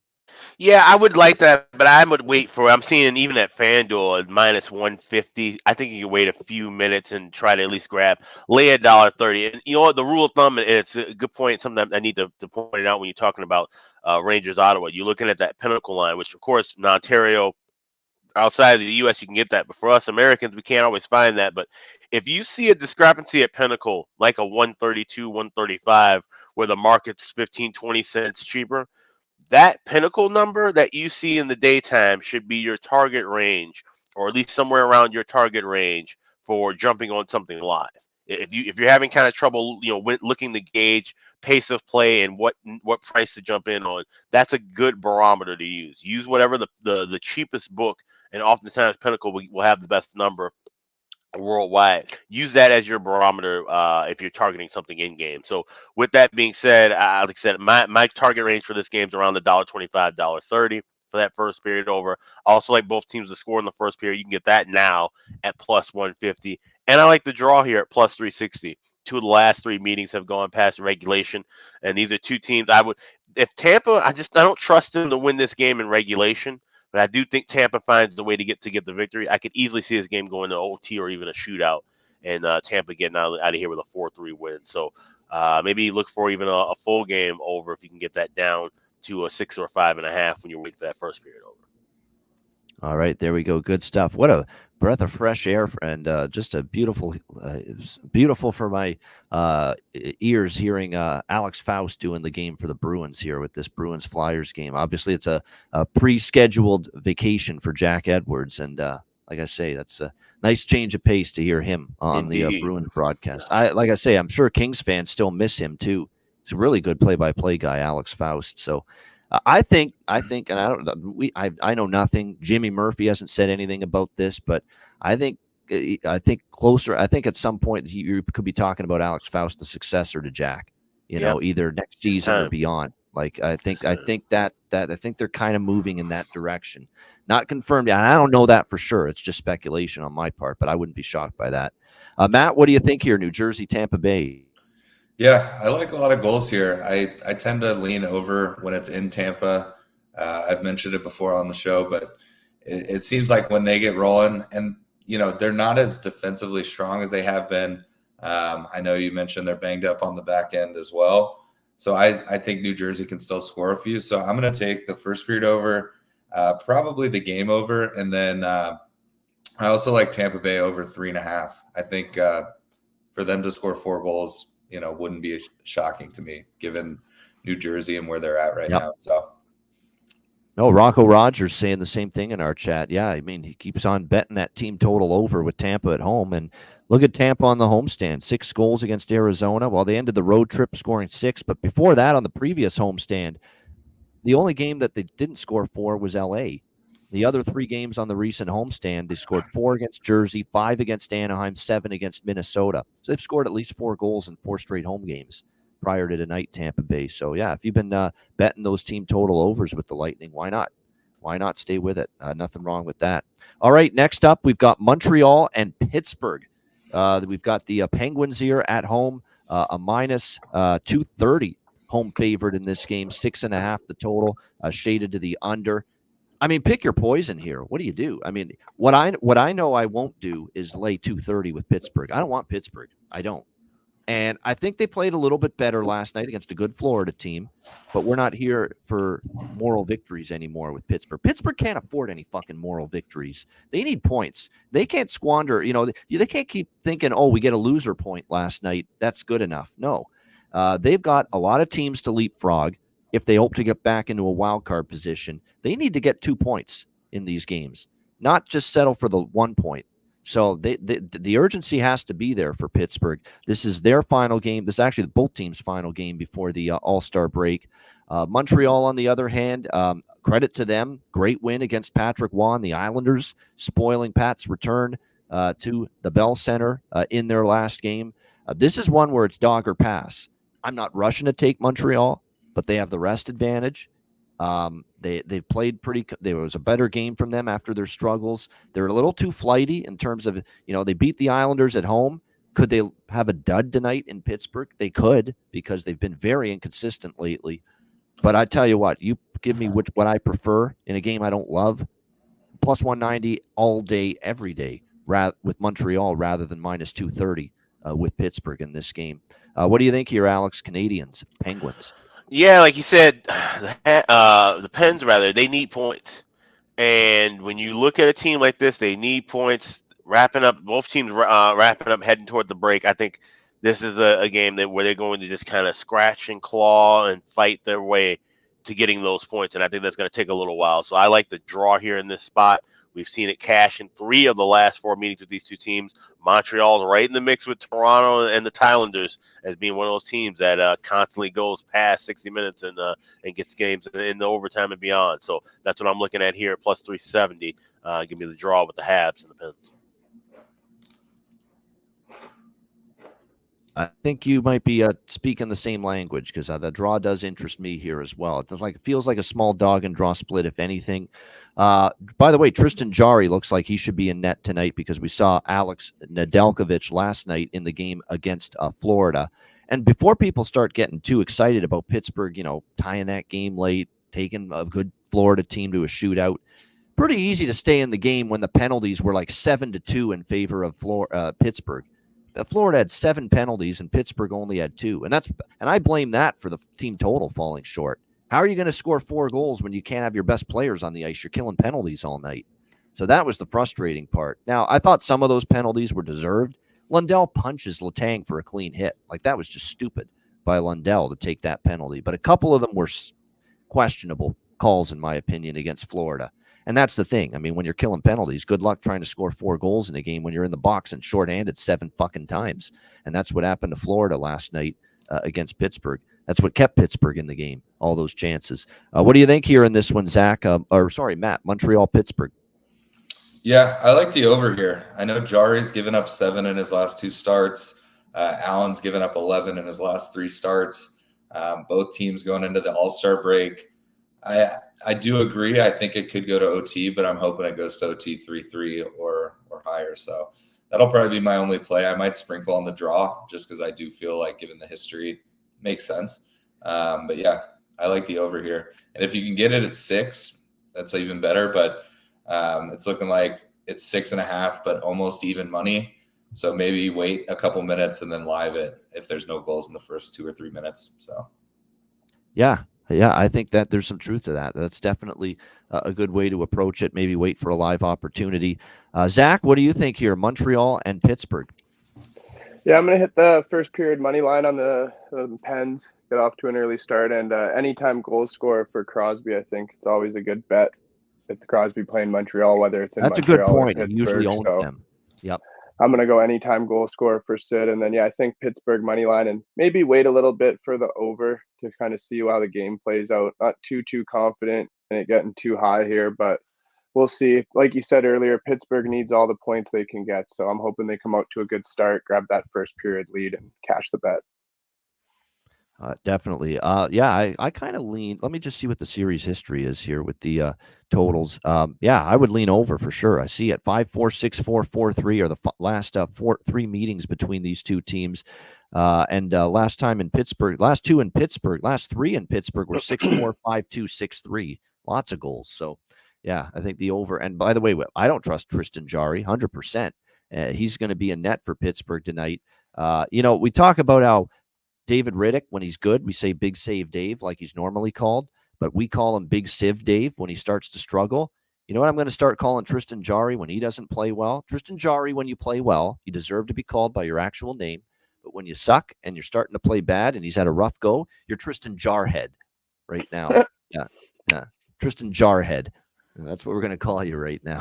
Yeah, I would like that, but I would wait for. I'm seeing even at FanDuel at -150. I think you can wait a few minutes and try to at least lay $1.30. And you know what? The rule of thumb, and it's a good point. Something I need to point it out when you're talking about Rangers Ottawa. You're looking at that Pinnacle line, which of course in Ontario, outside of the U.S., you can get that. But for us Americans, we can't always find that. But if you see a discrepancy at Pinnacle, like a 132, 135, where the market's 15, 20 cents cheaper, that Pinnacle number that you see in the daytime should be your target range, or at least somewhere around your target range for jumping on something live. If you're having kind of trouble, looking to gauge pace of play and what price to jump in on, that's a good barometer to use. Use whatever the cheapest book, and oftentimes Pinnacle will have the best number worldwide. Use that as your barometer if you're targeting something in game. So with that being said, like I said, my target range for this game is around the $1.25, $1.30 for that first period over. I also like both teams to score in the first period. You can get that now at +150, and I like the draw here at +360. 2 of the last 3 meetings have gone past regulation, and these are 2 teams if Tampa, I don't trust them to win this game in regulation. But I do think Tampa finds the way to get the victory. I could easily see this game going to OT or even a shootout, and Tampa getting out of here with a 4-3 win. So maybe look for even a full game over if you can get that down to a 6 or 5.5 when you're waiting for that first period over. All right, there we go. Good stuff. What a breath of fresh air, and just a beautiful for my ears hearing Alex Faust doing the game for the Bruins here with this Bruins Flyers game. Obviously, it's a pre-scheduled vacation for Jack Edwards, and like I say, that's a nice change of pace to hear him on the Bruins broadcast. I'm sure Kings fans still miss him too. He's a really good play-by-play guy, Alex Faust. So. I think, and I know nothing. Jimmy Murphy hasn't said anything about this, but I think closer. I think at some point you could be talking about Alex Faust, the successor to Jack. Either next season or beyond. Like I think they're kind of moving in that direction. Not confirmed. I don't know that for sure. It's just speculation on my part, but I wouldn't be shocked by that. Matt, what do you think here? New Jersey, Tampa Bay. Yeah, I like a lot of goals here. I tend to lean over when it's in Tampa. I've mentioned it before on the show, but it seems like when they get rolling, and they're not as defensively strong as they have been. I know you mentioned they're banged up on the back end as well. So I think New Jersey can still score a few. So I'm going to take the first period over, probably the game over, and then I also like Tampa Bay over 3.5. I think for them to score 4 goals, wouldn't be shocking to me given New Jersey and where they're at right now. So, no, Rocco Rogers saying the same thing in our chat. Yeah, I mean, he keeps on betting that team total over with Tampa at home. And look at Tampa on the homestand, 6 goals against Arizona. Well, they ended the road trip scoring 6. But before that, on the previous homestand, the only game that they didn't score 4 was L.A. The other 3 games on the recent homestand, they scored 4 against Jersey, 5 against Anaheim, 7 against Minnesota. So they've scored at least 4 goals in 4 straight home games prior to tonight, Tampa Bay. So, yeah, if you've been betting those team total overs with the Lightning, why not? Why not stay with it? Nothing wrong with that. All right, next up, we've got Montreal and Pittsburgh. We've got the Penguins here at home, a minus 230 home favorite in this game, 6.5 the total, shaded to the under. I mean, pick your poison here. What do you do? I mean, what I know I won't do is lay 230 with Pittsburgh. I don't want Pittsburgh. I don't. And I think they played a little bit better last night against a good Florida team, but we're not here for moral victories anymore with Pittsburgh. Pittsburgh can't afford any fucking moral victories. They need points. They can't squander, they can't keep thinking, oh, we get a loser point last night. That's good enough. No. They've got a lot of teams to leapfrog if they hope to get back into a wild card position. They need to get 2 points in these games, not just settle for the 1 point. So the urgency has to be there for Pittsburgh. This is their final game. This is actually both teams' final game before the All-Star break. Montreal, on the other hand, credit to them. Great win against Patrick Waugh and the Islanders, spoiling Pat's return to the Bell Center in their last game. This is one where it's dog or pass. I'm not rushing to take Montreal, but they have the rest advantage. They've played there was a better game from them after their struggles. They're a little too flighty in terms of, they beat the Islanders at home. Could they have a dud tonight in Pittsburgh? They could, because they've been very inconsistent lately. But I tell you what, you give me what I prefer in a game I don't love, plus 190 all day, every day, with Montreal rather than minus 230 with Pittsburgh in this game. What do you think here, Alex? Canadiens, Penguins. Yeah, like you said, the Pens, they need points. And when you look at a team like this, they need points. Both teams wrapping up, heading toward the break. I think this is a game where they're going to just kind of scratch and claw and fight their way to getting those points. And I think that's going to take a little while. So I like the draw here in this spot. We've seen it cash in 3 of the last 4 meetings with these two teams. Montreal is right in the mix with Toronto and the Islanders as being one of those teams that constantly goes past 60 minutes and gets games in the overtime and beyond. So that's what I'm looking at here, plus 370. Give me the draw with the Habs and the Pens. I think you might be speaking the same language, because the draw does interest me here as well. It feels like a small dog and draw split, if anything. By the way, Tristan Jarry looks like he should be in net tonight, because we saw Alex Nedeljkovic last night in the game against Florida. And before people start getting too excited about Pittsburgh, tying that game late, taking a good Florida team to a shootout, pretty easy to stay in the game when the penalties were like 7-2 in favor of Pittsburgh. Florida had 7 penalties and Pittsburgh only had 2. And I blame that for the team total falling short. How are you going to score 4 goals when you can't have your best players on the ice? You're killing penalties all night. So that was the frustrating part. Now, I thought some of those penalties were deserved. Lundell punches Letang for a clean hit. That was just stupid by Lundell to take that penalty. But a couple of them were questionable calls, in my opinion, against Florida. And that's the thing. I mean, when you're killing penalties, good luck trying to score 4 goals in a game when you're in the box and shorthanded 7 fucking times. And that's what happened to Florida last night against Pittsburgh. That's what kept Pittsburgh in the game, all those chances. What do you think here in this one, Zach? Matt, Montreal-Pittsburgh. Yeah, I like the over here. I know Jarry's given up 7 in his last 2 starts. Allen's given up 11 in his last 3 starts. Both teams going into the All-Star break. I do agree. I think it could go to OT, but I'm hoping it goes to OT 3-3 or higher. So that'll probably be my only play. I might sprinkle on the draw just because I do feel like, given the history, makes sense. But yeah, I like the over here. And if you can get it at 6, that's even better. But it's looking like it's 6.5, but almost even money. So maybe wait a couple minutes and then live it if there's no goals in the first 2 or 3 minutes. So yeah, I think that there's some truth to that. That's definitely a good way to approach it. Maybe wait for a live opportunity. Zach, what do you think here? Montreal and Pittsburgh. Yeah, I'm going to hit the first period money line on the Pens, get off to an early start, and anytime goal scorer for Crosby, I think it's always a good bet. If Crosby playing Montreal, whether it's in That's Montreal a good point. or He usually owns them. Yep. I'm going to go anytime goal scorer for Sid. And then, I think Pittsburgh money line, and maybe wait a little bit for the over to kind of see how the game plays out. Not too confident in it getting too high here, but we'll see. Like you said earlier, Pittsburgh needs all the points they can get. So I'm hoping they come out to a good start, grab that first period lead, and cash the bet. Definitely. I kind of lean. Let me just see what the series history is here with the totals. I would lean over for sure. I see it 5-4, 6-4, 4-3 are the last 3 meetings between these two teams. And last 3 in Pittsburgh were 6-4, 5-2, 6-3. Lots of goals. So, yeah, I think the over. And by the way, I don't trust Tristan Jarry 100%. He's going to be a net for Pittsburgh tonight. We talk about how David Riddick, when he's good, we say Big Save Dave, like he's normally called, but we call him Big Siv Dave when he starts to struggle. You know what I'm going to start calling Tristan Jarry when he doesn't play well? Tristan Jarry, when you play well, you deserve to be called by your actual name. But when you suck and you're starting to play bad and he's had a rough go, you're Tristan Jarhead right now. Yeah. Tristan Jarhead. That's what we're going to call you right now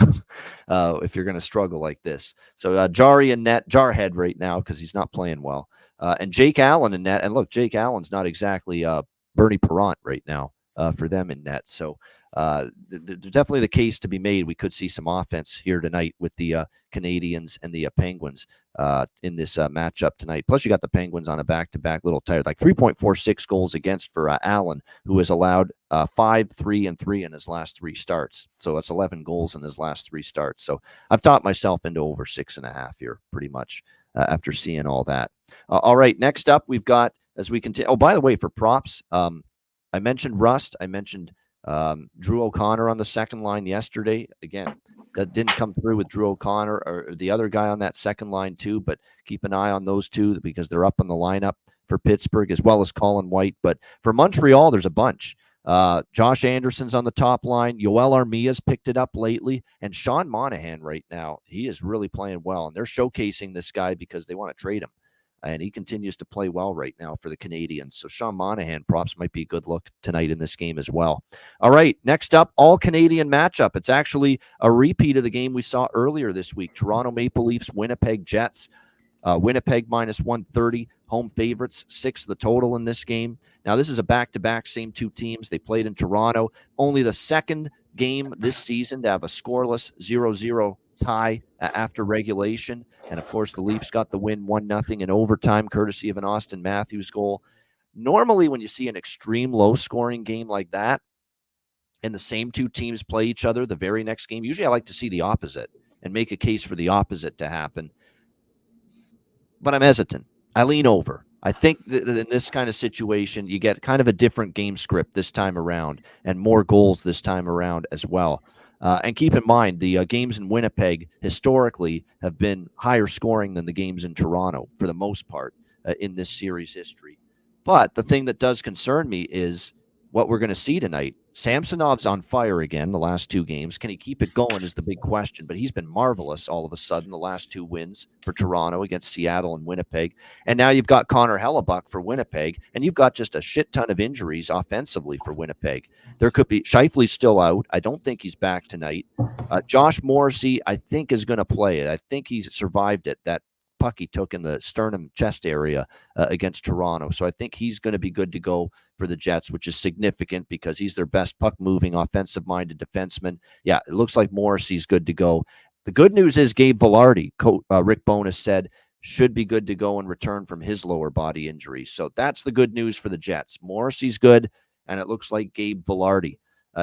if you're going to struggle like this. So Jarry and net, Jarhead right now because he's not playing well. And Jake Allen in net. And look, Jake Allen's not exactly Bernie Parent right now for them in net. So there's definitely the case to be made. We could see some offense here tonight with the Canadiens and the Penguins in this matchup tonight. Plus, you got the Penguins on a back-to-back, little tired, like 3.46 goals against for Allen, who has allowed 5, 3, and 3 in his last 3 starts. So that's 11 goals in his last 3 starts. So I've talked myself into over 6.5 here, pretty much, after seeing all that. All right, next up, we've got, as we continue. Oh, by the way, for props, I mentioned Rust. I mentioned Drew O'Connor on the second line yesterday. Again, that didn't come through with Drew O'Connor or the other guy on that second line too, but keep an eye on those two because they're up in the lineup for Pittsburgh as well as Colin White. But for Montreal, there's a bunch. Josh Anderson's on the top line. Yoel Armia's picked it up lately. And Sean Monahan right now, he is really playing well. And they're showcasing this guy because they want to trade him. And he continues to play well right now for the Canadiens. So Sean Monahan props might be a good look tonight in this game as well. All right, next up, all-Canadian matchup. It's actually a repeat of the game we saw earlier this week. Toronto Maple Leafs, Winnipeg Jets. Winnipeg minus 130, home favorites, 6 the total in this game. Now, this is a back-to-back, same 2 teams. They played in Toronto. Only the second game this season to have a scoreless 0-0 tie after regulation. And, of course, the Leafs got the win 1-0 in overtime, courtesy of an Austin Matthews goal. Normally, when you see an extreme low-scoring game like that, and the same 2 teams play each other the very next game, usually I like to see the opposite and make a case for the opposite to happen. But I'm hesitant. I lean over. I think that in this kind of situation, you get kind of a different game script this time around and more goals this time around as well. And keep in mind, the games in Winnipeg historically have been higher scoring than the games in Toronto for the most part in this series history. But the thing that does concern me is what we're going to see tonight. Samsonov's on fire again the last 2 games. Can he keep it going is the big question. But he's been marvelous all of a sudden the last 2 wins for Toronto against Seattle and Winnipeg. And now you've got Connor Hellebuck for Winnipeg. And you've got just a shit ton of injuries offensively for Winnipeg. There could be Scheifele's still out. I don't think he's back tonight. Josh Morrissey, I think, is going to play it. I think he's survived it. That puck he took in the sternum chest area against Toronto. So I think he's going to be good to go for the Jets, which is significant because he's their best puck-moving, offensive-minded defenseman. Yeah, it looks like Morrissey's good to go. The good news is Gabe Vilardi, Rick Bowness said, should be good to go and return from his lower body injury. So that's the good news for the Jets. Morrissey's good, and it looks like Gabe Vilardi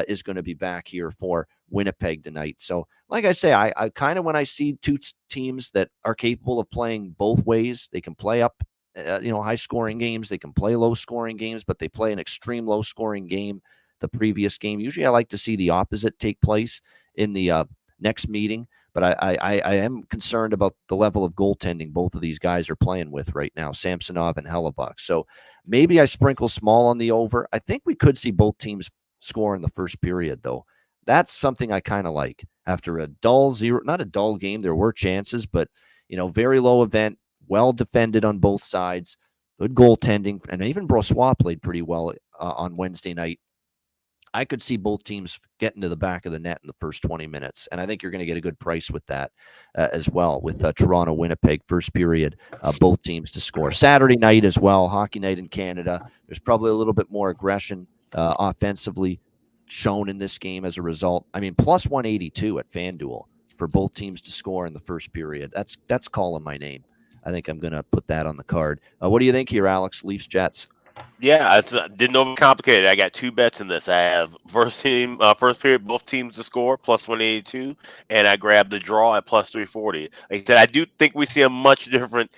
is going to be back here for Winnipeg tonight. So like I say, I kind of, when I see 2 teams that are capable of playing both ways, they can play up, high scoring games, they can play low scoring games, but they play an extreme low scoring game the previous game. Usually I like to see the opposite take place in the next meeting, but I am concerned about the level of goaltending both of these guys are playing with right now, Samsonov and Hellebuck. So maybe I sprinkle small on the over. I think we could see both teams score in the first period, though. That's something I kind of like. After a not a dull game, there were chances, but, very low event, well defended on both sides, good goaltending, and even Brossoit played pretty well on Wednesday night. I could see both teams getting to the back of the net in the first 20 minutes, and I think you're going to get a good price with that as well, with Toronto-Winnipeg first period, both teams to score. Saturday night as well, hockey night in Canada. There's probably a little bit more aggression offensively shown in this game as a result. I mean, plus 182 at FanDuel for both teams to score in the first period. That's calling my name. I think I'm going to put that on the card. What do you think here, Alex? Leafs, Jets? Yeah, didn't overcomplicate it. I got 2 bets in this. I have first period, both teams to score, plus 182, and I grabbed the draw at plus 340. Like I said, I do think we see a much different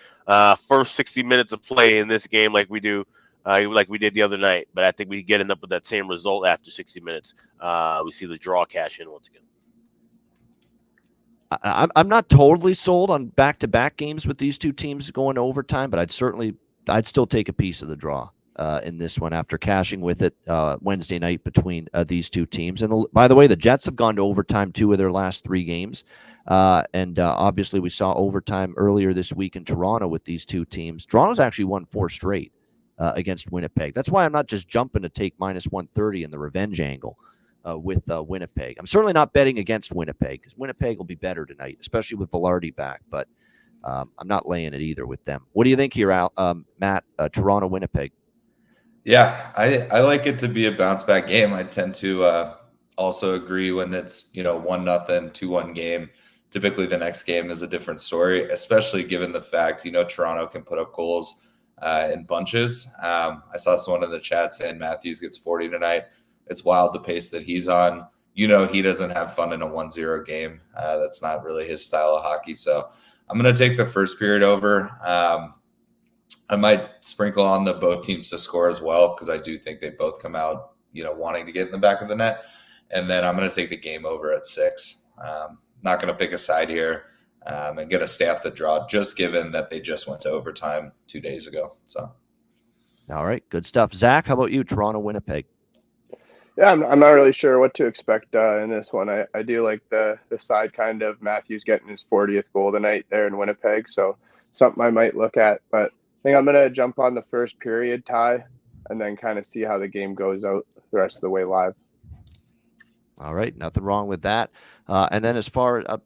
first 60 minutes of play in this game like we do. Like we did the other night, but I think we get up with that same result after 60 minutes. We see the draw cash in once again. I'm not totally sold on back-to-back games with these two teams going to overtime, but I'd still take a piece of the draw in this one after cashing with it Wednesday night between these two teams. And by the way, the Jets have gone to overtime 2 of their last 3 games. And obviously we saw overtime earlier this week in Toronto with these two teams. Toronto's actually won 4 straight against Winnipeg. That's why I'm not just jumping to take minus 130 in the revenge angle with Winnipeg. I'm certainly not betting against Winnipeg because Winnipeg will be better tonight, especially with Velarde back. But I'm not laying it either with them. What do you think here, Matt? Toronto, Winnipeg. Yeah, I like it to be a bounce back game. I tend to also agree when it's 1-0, 2-1 game. Typically, the next game is a different story, especially given the fact Toronto can put up goals in bunches. I saw someone in the chat saying Matthews gets 40 tonight. It's wild the pace that he's on. He doesn't have fun in a 1-0 game. That's not really his style of hockey. So I'm going to take the first period over. I might sprinkle on the both teams to score as well because I do think they both come out, wanting to get in the back of the net. And then I'm going to take the game over at 6. Not going to pick a side here and going to stay off the draw just given that they just went to overtime 2 days ago. So, all right, good stuff. Zach, how about you? Toronto, Winnipeg. Yeah, I'm not really sure what to expect in this one. I do like the side kind of Matthews getting his 40th goal tonight there in Winnipeg, so something I might look at. But I think I'm going to jump on the first period tie and then kind of see how the game goes out the rest of the way live. All right, nothing wrong with that. And then as far as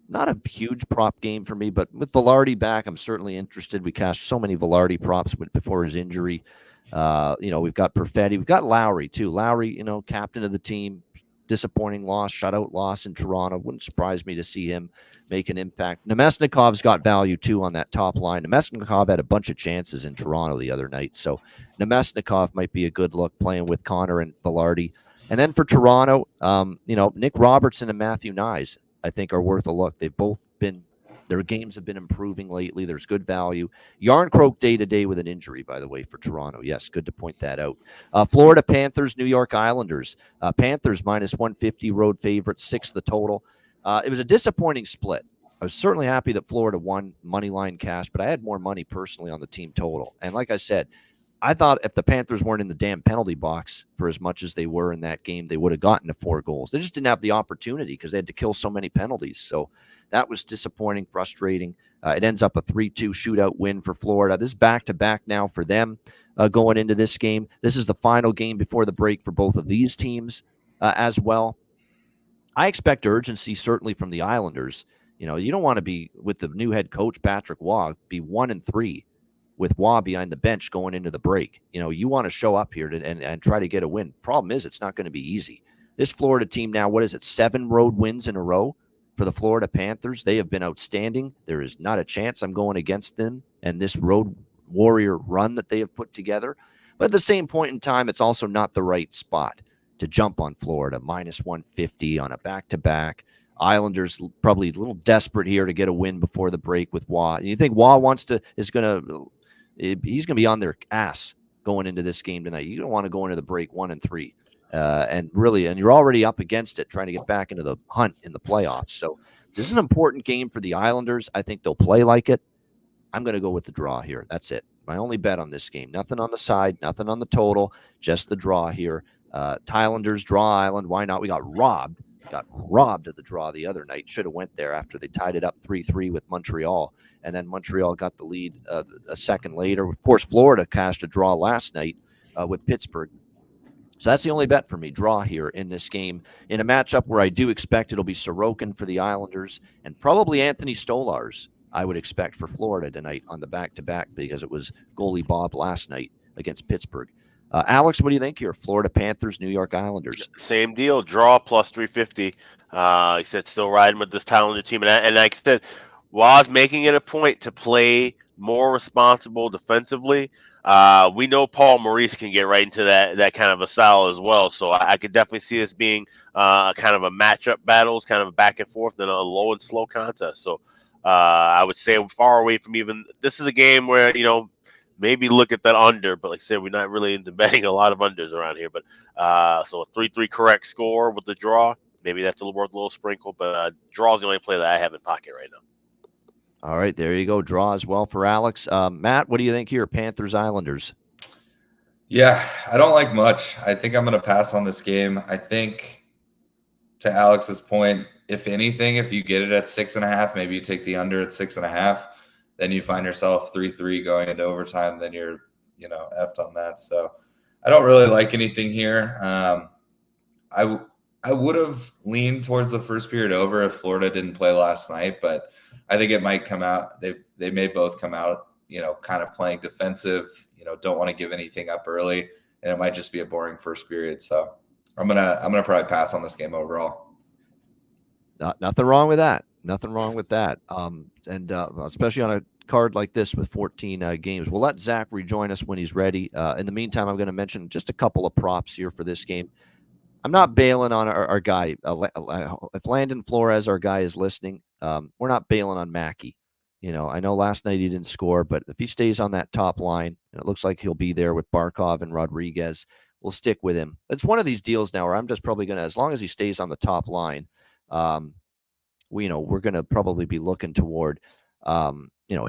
not a huge prop game for me, but with Velarde back, I'm certainly interested. We cashed so many Velarde props before his injury. We've got Perfetti. We've got Lowry, too. Lowry, captain of the team. Disappointing loss, shutout loss in Toronto. Wouldn't surprise me to see him make an impact. Nemesnikov's got value, too, on that top line. Nemesnikov had a bunch of chances in Toronto the other night. So Nemesnikov might be a good look playing with Connor and Velarde. And then for Toronto, Nick Robertson and Matthew Nyes, I think, are worth a look. They've both been their games have been improving lately. There's good value. Yarncroke day-to-day with an injury, by the way, for Toronto. Yes, good to point that out. Florida Panthers, New York Islanders. Panthers minus 150, road favorites, 6 the total. It was a disappointing split. I was certainly happy that Florida won money line cash, but I had more money personally on the team total. And like I said, I thought if the Panthers weren't in the damn penalty box for as much as they were in that game, they would have gotten to 4 goals. They just didn't have the opportunity because they had to kill so many penalties. So that was disappointing, frustrating. It ends up a 3-2 shootout win for Florida. This is back-to-back now for them going into this game. This is the final game before the break for both of these teams as well. I expect urgency certainly from the Islanders. You don't want to be, with the new head coach, Patrick Waugh, be 1-3 with Waugh behind the bench going into the break. You want to show up here and try to get a win. Problem is, it's not going to be easy. This Florida team now, 7 road wins in a row for the Florida Panthers? They have been outstanding. There is not a chance I'm going against them and this road warrior run that they have put together. But at the same point in time, it's also not the right spot to jump on Florida. Minus 150 on a back-to-back. Islanders probably a little desperate here to get a win before the break with Waugh. And you think Waugh he's going to be on their ass going into this game tonight. You don't want to go into the break 1-3. And you're already up against it, trying to get back into the hunt in the playoffs. So this is an important game for the Islanders. I think they'll play like it. I'm going to go with the draw here. That's it. My only bet on this game. Nothing on the side, nothing on the total, just the draw here. Islanders, draw Island. Why not? We got robbed of the draw the other night. Should have went there after they tied it up 3-3 with Montreal. And then Montreal got the lead a second later. Of course, Florida cashed a draw last night with Pittsburgh. So that's the only bet for me, draw here in this game, in a matchup where I do expect it'll be Sorokin for the Islanders and probably Anthony Stolarz, I would expect, for Florida tonight on the back-to-back because it was goalie Bob last night against Pittsburgh. Alex, what do you think here? Florida Panthers, New York Islanders. Same deal, draw plus 350. He said still riding with this talented team. And like I said, was making it a point to play more responsible defensively. We know Paul Maurice can get right into that kind of a style as well. So I could definitely see this being kind of a matchup battles, kind of a back and forth and a low and slow contest. So I would say I'm far away from even – this is a game where, maybe look at that under. But like I said, we're not really into betting a lot of unders around here. But so a 3-3 correct score with the draw, maybe that's worth a little sprinkle. But draw is the only play that I have in pocket right now. All right, there you go. Draw as well for Alex. Matt, what do you think here? Panthers Islanders. Yeah, I don't like much. I think I'm going to pass on this game. I think, to Alex's point, if anything, if you get it at 6.5, maybe you take the under at 6.5, then you find yourself 3-3 going into overtime. Then you're, effed on that. So I don't really like anything here. I would have leaned towards the first period over if Florida didn't play last night, but I think it might come out. They may both come out, kind of playing defensive, don't want to give anything up early, and it might just be a boring first period. So I'm gonna probably pass on this game overall. Nothing wrong with that. Nothing wrong with that. And especially on a card like this with 14 games. We'll let Zach rejoin us when he's ready. In the meantime, I'm going to mention just a couple of props here for this game. I'm not bailing on our guy. If Landon Flores, our guy, is listening, we're not bailing on Mackey. I know last night he didn't score, but if he stays on that top line, and it looks like he'll be there with Barkov and Rodriguez, we'll stick with him. It's one of these deals now where I'm just probably going to, as long as he stays on the top line, we're going to probably be looking toward,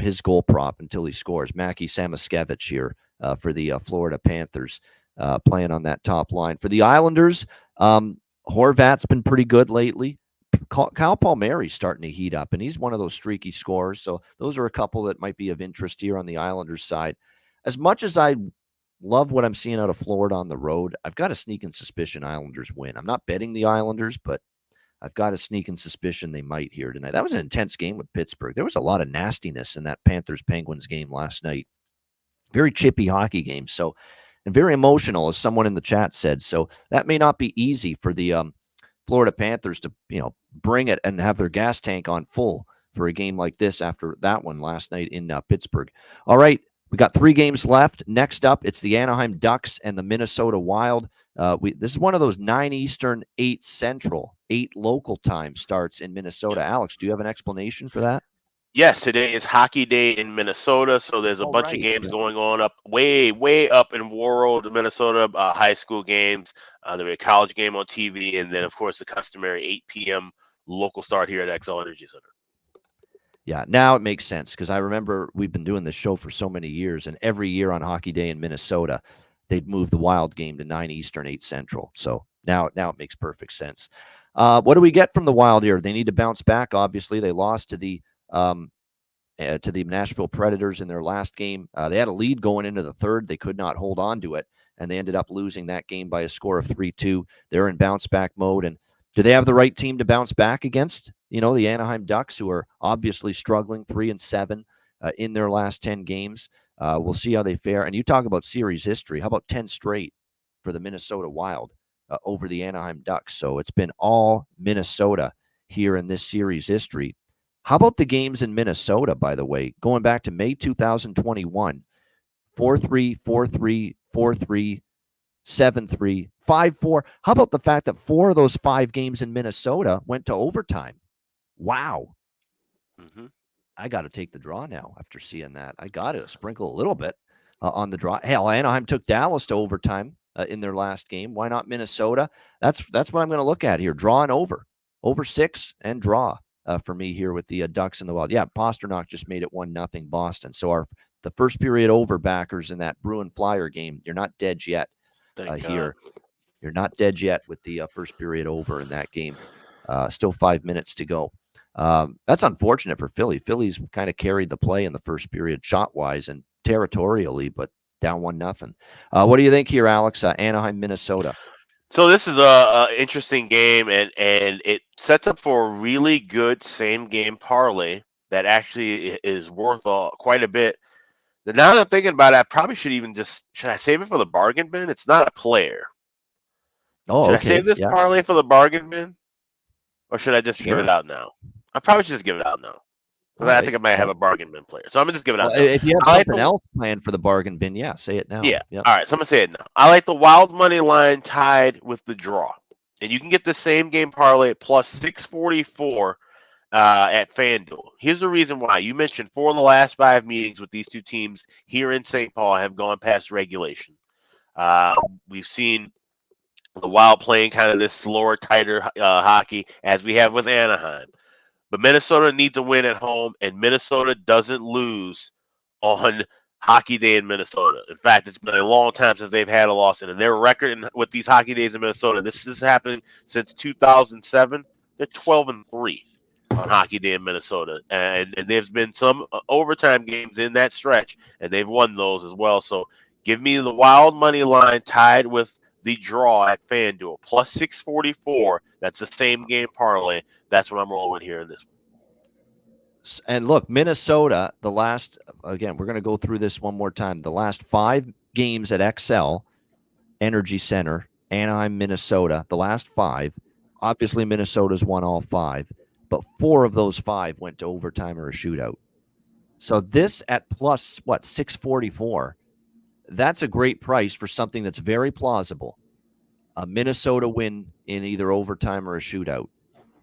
his goal prop until he scores. Mackie Samoskevich here for the Florida Panthers playing on that top line. For the Islanders, Horvat's been pretty good lately. Kyle Palmieri's starting to heat up, and he's one of those streaky scorers. So those are a couple that might be of interest here on the Islanders side. As much as I love what I'm seeing out of Florida on the road, I've got a sneaking suspicion Islanders win. I'm not betting the Islanders, but I've got a sneaking suspicion they might here tonight. That was an intense game with Pittsburgh. There was a lot of nastiness in that Panthers-Penguins game last night. Very chippy hockey game. So, and very emotional, as someone in the chat said. So that may not be easy for the Florida Panthers to, bring it and have their gas tank on full for a game like this after that one last night in Pittsburgh. All right, we got 3 games left. Next up, it's the Anaheim Ducks and the Minnesota Wild. This is one of those 9 Eastern, 8 Central, 8 local time starts in Minnesota. Alex, do you have an explanation for that? Yes, today is Hockey Day in Minnesota, so there's a bunch of games going on up way up in World, Minnesota, high school games. There'll be a college game on TV, and then, of course, the customary 8 p.m. local start here at XL Energy Center. Yeah, now it makes sense, because I remember we've been doing this show for so many years, and every year on Hockey Day in Minnesota, they'd move the Wild game to 9 Eastern, 8 Central. So now it makes perfect sense. What do we get from the Wild here? They need to bounce back, obviously. They lost to the Nashville Predators in their last game. They had a lead going into the third. They could not hold on to it, and they ended up losing that game by a score of 3-2. They're in bounce-back mode, and do they have the right team to bounce back against, the Anaheim Ducks, who are obviously struggling 3-7 in their last 10 games? We'll see how they fare. And you talk about series history. How about 10 straight for the Minnesota Wild over the Anaheim Ducks? So it's been all Minnesota here in this series history. How about the games in Minnesota, by the way, going back to May 2021, 4-3, 4-3, 4-3, 7-3, 5-4. How about the fact that 4 of those 5 games in Minnesota went to overtime? Wow. Mm-hmm. I got to take the draw now after seeing that. I got to sprinkle a little bit on the draw. Hell, Anaheim took Dallas to overtime in their last game. Why not Minnesota? That's what I'm going to look at here. Draw and over 6 and draw for me here with the Ducks and the Wild. Yeah, Pasternak just made it 1-0 Boston. So the first period over backers in that Bruin Flyer game, you're not dead yet here. You're not dead yet with the first period over in that game. Still 5 minutes to go. That's unfortunate for Philly. Philly's kind of carried the play in the first period shot-wise and territorially, but down 1-0. What do you think here, Alex? Anaheim, Minnesota. So this is a interesting game, and it sets up for a really good same-game parlay that actually is worth quite a bit. Now that I'm thinking about it, I probably should I save it for the bargain bin? It's not a player. Oh, should okay. I save this parlay for the bargain bin? Or should I just give it out now? I probably should just give it out now. Because I think I might have a bargain bin player. So I'm going to just give it out now. If you have something else planned for the bargain bin, say it now. Yeah. Yep. All right, so I'm going to say it now. I like the Wild money line tied with the draw. And you can get the same game parlay at plus 644 at FanDuel. Here's the reason why. You mentioned 4 of the last 5 meetings with these two teams here in St. Paul have gone past regulation. We've seen The Wild playing kind of this slower, tighter hockey as we have with Anaheim. But Minnesota needs a win at home, and Minnesota doesn't lose on Hockey Day in Minnesota. In fact, it's been a long time since they've had a loss, and their record with these Hockey Days in Minnesota, this is happening since 2007. They're 12-3 on Hockey Day in Minnesota, and there's been some overtime games in that stretch, and they've won those as well. So give me the Wild money line tied with the draw at FanDuel plus 644. That's the same game parlay. That's what I'm rolling with here in this one. And look, Minnesota, again, we're going to go through this one more time. The last 5 games at XL Energy Center, Anaheim, Minnesota, the last 5, obviously Minnesota's won all 5, but 4 of those 5 went to overtime or a shootout. So this at plus, 644, that's a great price for something that's very plausible. A Minnesota win in either overtime or a shootout.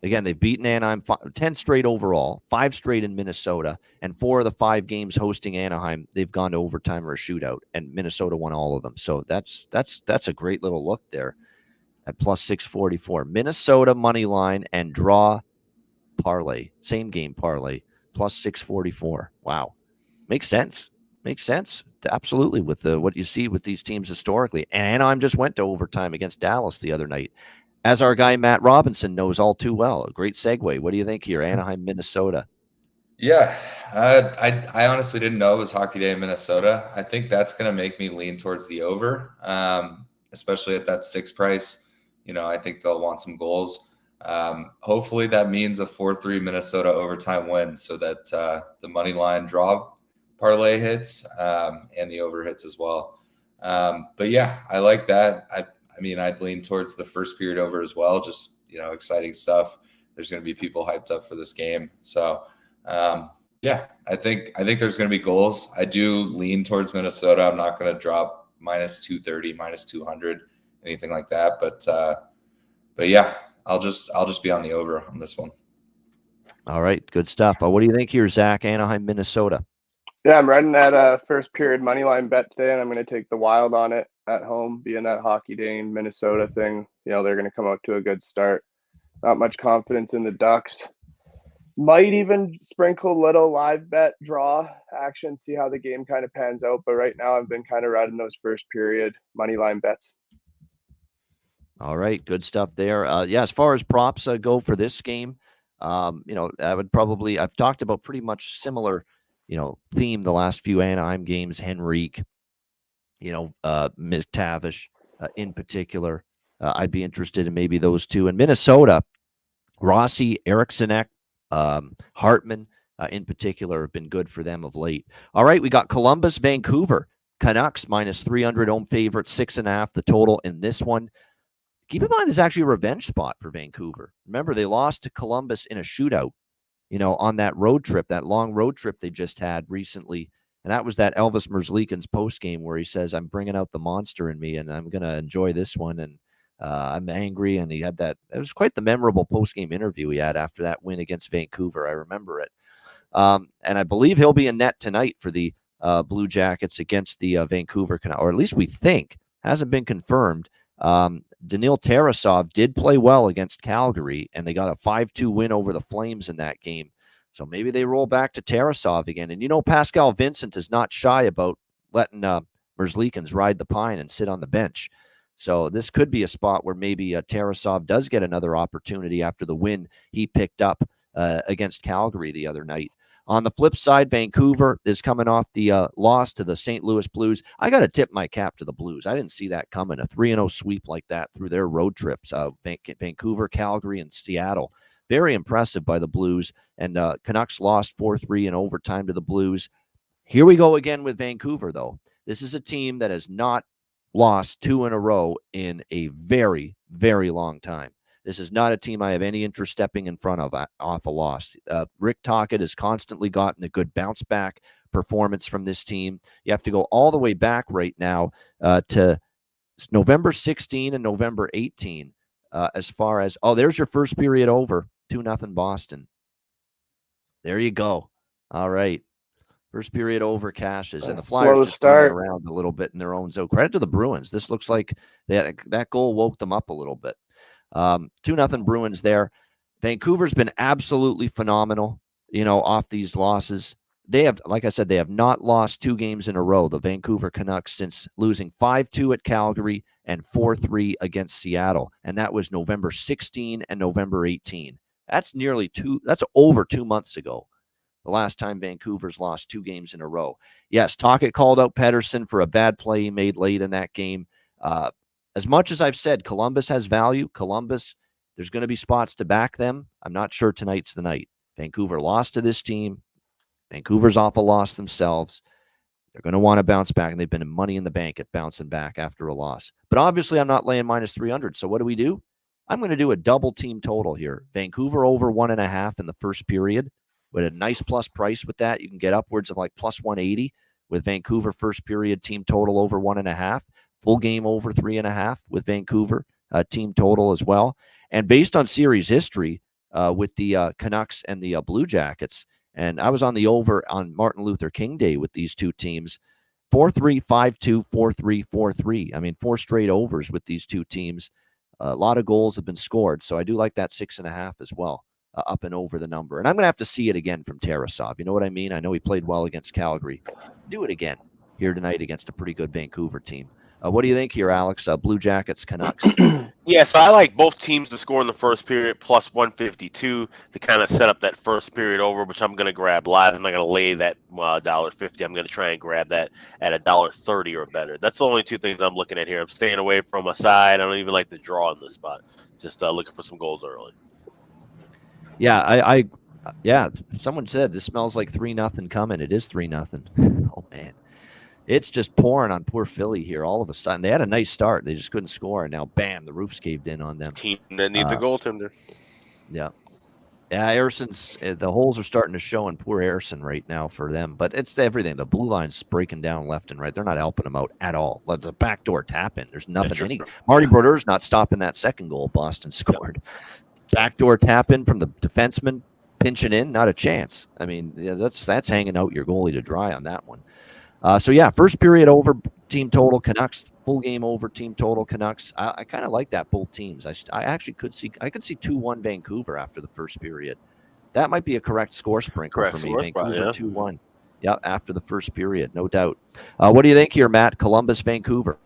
Again, they've beaten Anaheim 10 straight overall, 5 straight in Minnesota, and 4 of the 5 games hosting Anaheim, they've gone to overtime or a shootout, and Minnesota won all of them. So that's a great little look there at plus 644. Minnesota money line and draw parlay, same game parlay, plus 644. Wow, makes sense. Makes sense. Absolutely, with what you see with these teams historically. And Anaheim just went to overtime against Dallas the other night, as our guy Matt Robinson knows all too well. A great segue. What do you think here, Anaheim, Minnesota? Yeah, I honestly didn't know it was Hockey Day in Minnesota. I think that's going to make me lean towards the over, especially at that 6 price. I think they'll want some goals. Hopefully that means a 4-3 Minnesota overtime win so that the money line draw parlay hits and the over hits as well. But yeah, I like that. I mean, I'd lean towards the first period over as well. Just, exciting stuff. There's going to be people hyped up for this game. So, yeah, I think there's going to be goals. I do lean towards Minnesota. I'm not going to drop minus 230, minus 200, anything like that. But yeah, I'll just be on the over on this one. All right, good stuff. What do you think here, Zach? Anaheim, Minnesota. Yeah, I'm running that first period money line bet today, and I'm going to take the Wild on it at home, being that Hockey Day in Minnesota thing. They're going to come out to a good start. Not much confidence in the Ducks. Might even sprinkle a little live bet draw action, see how the game kind of pans out. But right now, I've been kind of riding those first period money line bets. All right, good stuff there. As far as props go for this game, I would probably, I've talked about pretty much similar theme the last few Anaheim games. Henrique, McTavish in particular. I'd be interested in maybe those two. And Minnesota, Rossi, Eriksson, Hartman in particular have been good for them of late. All right, we got Columbus, Vancouver. Canucks minus 300 home favorite, 6.5 the total in this one. Keep in mind, there's actually a revenge spot for Vancouver. Remember, they lost to Columbus in a shootout, on that road trip, that long road trip they just had recently. And that was that Elvis Merzlikins postgame where he says, I'm bringing out the monster in me, and I'm going to enjoy this one. And I'm angry. And he had that. It was quite the memorable postgame interview he had after that win against Vancouver. I remember it. And I believe he'll be in net tonight for the Blue Jackets against the Vancouver Canucks, or at least we think. Hasn't been confirmed. Daniil Tarasov did play well against Calgary, and they got a 5-2 win over the Flames in that game. So maybe they roll back to Tarasov again. And Pascal Vincent is not shy about letting Merzlikins ride the pine and sit on the bench. So this could be a spot where maybe Tarasov does get another opportunity after the win he picked up against Calgary the other night. On the flip side, Vancouver is coming off the loss to the St. Louis Blues. I got to tip my cap to the Blues. I didn't see that coming. A 3-0 sweep like that through their road trips. Vancouver, Calgary, and Seattle. Very impressive by the Blues. And Canucks lost 4-3 in overtime to the Blues. Here we go again with Vancouver, though. This is a team that has not lost 2 in a row in a very, very long time. This is not a team I have any interest stepping in front of off a loss. Rick Tocchet has constantly gotten a good bounce back performance from this team. You have to go all the way back right now to November 16 and November 18 as far as, there's your first period over, 2-0 Boston. There you go. All right. First period over cashes, and the Slow Flyers just running start. around a little bit in their own zone. Credit to the Bruins. This looks like that goal woke them up a little bit. 2-0 Bruins there. Vancouver's been absolutely phenomenal, off these losses. They have, like I said, they have not lost 2 games in a row, the Vancouver Canucks, since losing 5-2 at Calgary and 4-3 against Seattle. And that was November 16 and November 18. That's over 2 months ago. The last time Vancouver's lost 2 games in a row. Yes, Tocchet called out Pettersson for a bad play he made late in that game. As much as I've said Columbus has value, there's going to be spots to back them. I'm not sure tonight's the night. Vancouver lost to this team. Vancouver's off a loss themselves. They're going to want to bounce back, and they've been money in the bank at bouncing back after a loss. But obviously, I'm not laying minus 300. So what do? I'm going to do a double team total here. Vancouver over 1.5 in the first period. With a nice plus price with that, you can get upwards of like plus 180 with Vancouver first period team total over 1.5, full game over 3.5 with Vancouver team total as well. And based on series history with the Canucks and the Blue Jackets, and I was on the over on Martin Luther King Day with these two teams, 4-3, 5-2, 4-3, 4-3. I mean, 4 straight overs with these two teams. A lot of goals have been scored, so I do like that 6.5 as well. Up and over the number. And I'm going to have to see it again from Tarasov. You know what I mean? I know he played well against Calgary. Do it again here tonight against a pretty good Vancouver team. What do you think here, Alex? Blue Jackets, Canucks. Yeah, so I like both teams to score in the first period, plus 152 to kind of set up that first period over, which I'm going to grab live. I'm not going to lay that $1.50. I'm going to try and grab that at $1.30 or better. That's the only 2 things I'm looking at here. I'm staying away from a side. I don't even like the draw in this spot. Just looking for some goals early. Yeah, someone said this smells like 3-0 coming. It is 3-0. Oh, man. It's just pouring on poor Philly here all of a sudden. They had a nice start. They just couldn't score. And now, bam, the roof's caved in on them. Team that needs a goaltender. Yeah. Yeah, Harrison's the holes are starting to show in poor Harrison right now for them. But it's everything. The blue line's breaking down left and right. They're not helping them out at all. It's a backdoor tap in. There's nothing. Marty Brodeur's not stopping that second goal Boston scored. Backdoor tap in from the defenseman, pinching in, not a chance. I mean, that's hanging out your goalie to dry on that one. First period over team total Canucks, full game over team total Canucks. I kind of like that both teams. I actually could see 2-1 Vancouver after the first period. That might be a correct score sprinkle for me. Vancouver 2-1. Yeah, after the first period, no doubt. What do you think here, Matt? Columbus, Vancouver.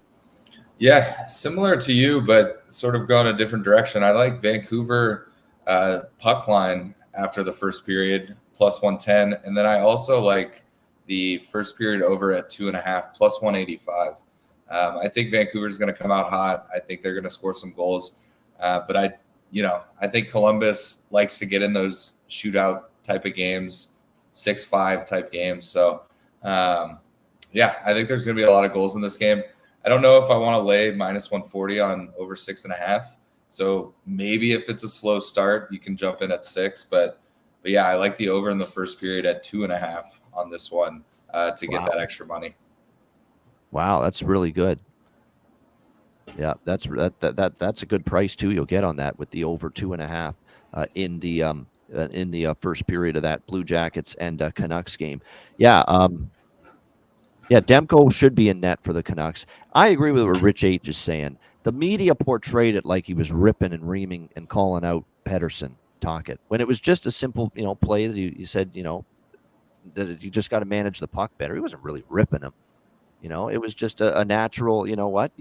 Yeah, similar to you, but sort of gone a different direction. I like Vancouver puck line after the first period, plus 110. And then I also like the first period over at 2.5, plus 185. I think Vancouver's going to come out hot. I think they're going to score some goals. But I think Columbus likes to get in those shootout type of games, 6-5 type games. So, I think there's going to be a lot of goals in this game. I don't know if I want to lay minus 140 on over 6.5. So maybe if it's a slow start, you can jump in at 6. But yeah, I like the over in the first period at 2.5 on this one to get that extra money. Wow, that's really good. Yeah, that's a good price too. You'll get on that with the over 2.5 in the first period of that Blue Jackets and Canucks game. Yeah. Yeah, Demko should be in net for the Canucks. I agree with what Rich H is saying. The media portrayed it like he was ripping and reaming and calling out Pettersson, Tocchet, when it was just a simple, play that you said, that you just got to manage the puck better. He wasn't really ripping him. It was just a natural, you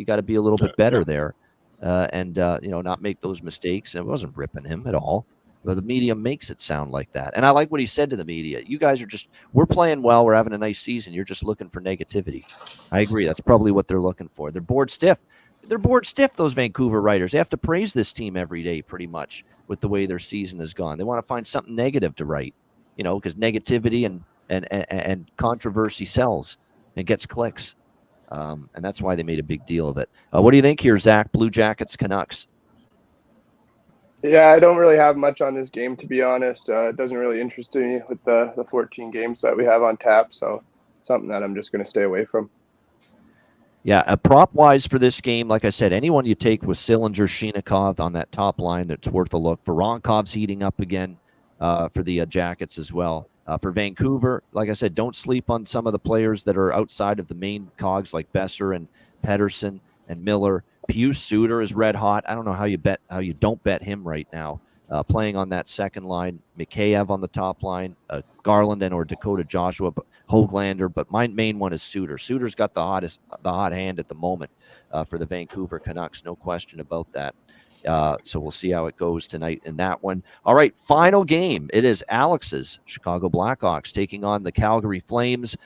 got to be a little bit better there and not make those mistakes. It wasn't ripping him at all. But the media makes it sound like that. And I like what he said to the media. You guys we're playing well. We're having a nice season. You're just looking for negativity. I agree. That's probably what they're looking for. They're bored stiff. Those Vancouver writers. They have to praise this team every day pretty much with the way their season has gone. They want to find something negative to write, because negativity and controversy sells and gets clicks. And that's why they made a big deal of it. What do you think here, Zach? Blue Jackets, Canucks. Yeah, I don't really have much on this game, to be honest. It doesn't really interest me with the 14 games that we have on tap, so something that I'm just going to stay away from. Yeah, prop-wise for this game, like I said, anyone you take with Sillinger, Shinikov on that top line, that's worth a look. Voronkov's heating up again for the Jackets as well. For Vancouver, like I said, don't sleep on some of the players that are outside of the main cogs like Besser and Pedersen and Miller. Pius Suter is red hot. I don't know how you don't bet him right now. Playing on that second line, Mikheyev on the top line, Garland and or Dakota Joshua, Höglander. But my main one is Suter. Suter's got the hot hand at the moment for the Vancouver Canucks. No question about that. So we'll see how it goes tonight in that one. All right, final game. It is Alex's Chicago Blackhawks taking on the Calgary Flames.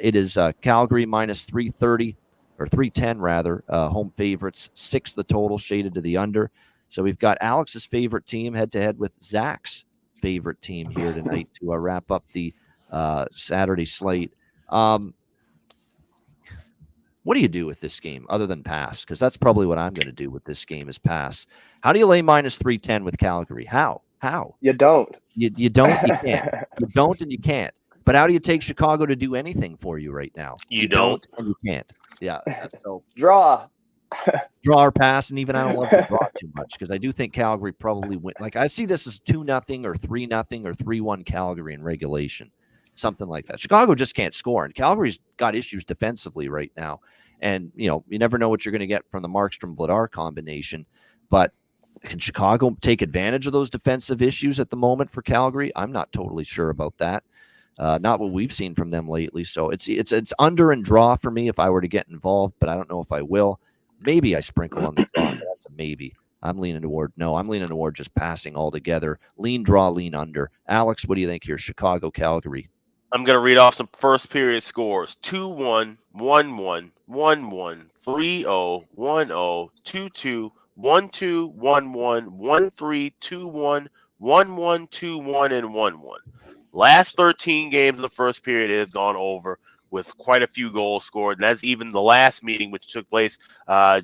It is Calgary minus 330 or 310 rather. Home favorites, 6 the total, shaded to the under. So we've got Alex's favorite team head to head with Zach's favorite team here tonight to wrap up the Saturday slate. What do you do with this game other than pass? Because that's probably what I'm going to do with this game is pass. How do you lay minus 310 with Calgary? How? You don't. You don't. You can't. You don't and you can't. But how do you take Chicago to do anything for you right now? You don't and you can't. Yeah. So Draw or pass, and even I don't love to draw too much because I do think Calgary probably win. Like I see this as 2-0 or 3-0 or 3-1 Calgary in regulation, something like that. Chicago just can't score, and Calgary's got issues defensively right now. And you never know what you're going to get from the Markstrom-Vladar combination. But can Chicago take advantage of those defensive issues at the moment for Calgary? I'm not totally sure about that. Not what we've seen from them lately. So it's under and draw for me if I were to get involved, but I don't know if I will. Maybe I sprinkle on the draw. That's a maybe. I'm leaning toward just passing altogether. Lean draw, lean under. Alex, what do you think here? Chicago, Calgary. I'm going to read off some first period scores. 2-1, 1-1, 1-1, 3-0, 1-0, 2-2, 1-2, 1-1, 1-3, 2-1, 1-1, 2-1, and 1-1. Last 13 games of the first period has gone over with quite a few goals scored. And that's even the last meeting, which took place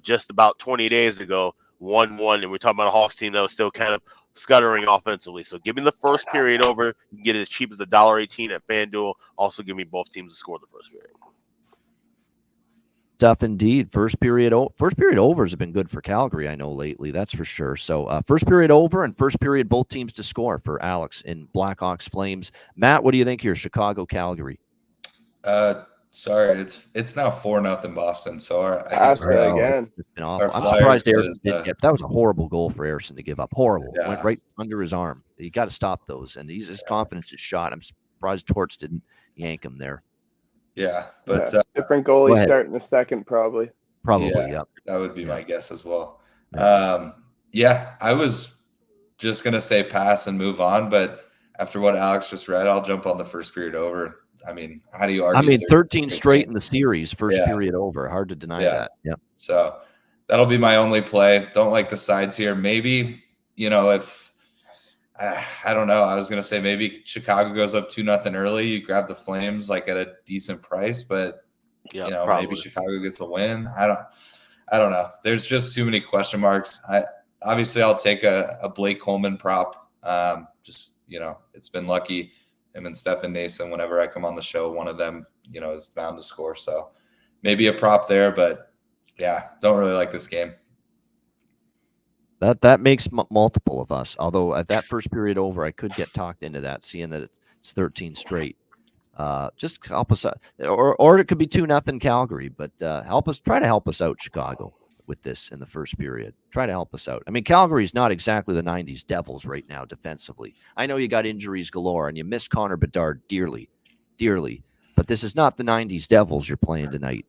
just about 20 days ago, 1-1. And we're talking about a Hawks team that was still kind of scuttering offensively. So give me the first period over. You can get it as cheap as $1.18 at FanDuel. Also give me both teams to score the first period. Tough indeed. First period overs have been good for Calgary, I know lately. That's for sure. So first period over and first period both teams to score for Alex in Blackhawks Flames. Matt, what do you think here? Chicago, Calgary. Sorry, it's now 4-0 Boston. So again. It's been awful. I'm surprised Erickson didn't get that. Was a horrible goal for Erickson to give up. Horrible. Yeah. Went right under his arm. You got to stop those. And his confidence is shot. I'm surprised Torts didn't yank him there. Yeah, but different goalie starting the second, probably. Yeah. That would be my guess as well. I was just gonna say pass and move on, but after what Alex just read, I'll jump on the first period over. I mean, how do you argue? 13 straight in the series, first period over. Hard to deny that. Yeah. So that'll be my only play. Don't like the sides here. Maybe, if I don't know. I was going to say maybe Chicago goes up 2-0 early. You grab the Flames like at a decent price, but maybe Chicago gets the win. I don't know. There's just too many question marks. I'll take a Blake Coleman prop. It's been lucky. Him and Stefan Nason, whenever I come on the show, one of them, is bound to score. So maybe a prop there, but don't really like this game. That makes multiple of us. Although at that first period over, I could get talked into that, seeing that it's 13 straight. Just help us out. Or it could be 2-0 Calgary, but try to help us out, Chicago, with this in the first period. Try to help us out. I mean, Calgary's not exactly the 90s Devils right now defensively. I know you got injuries galore and you miss Connor Bedard dearly, but this is not the 90s Devils you're playing tonight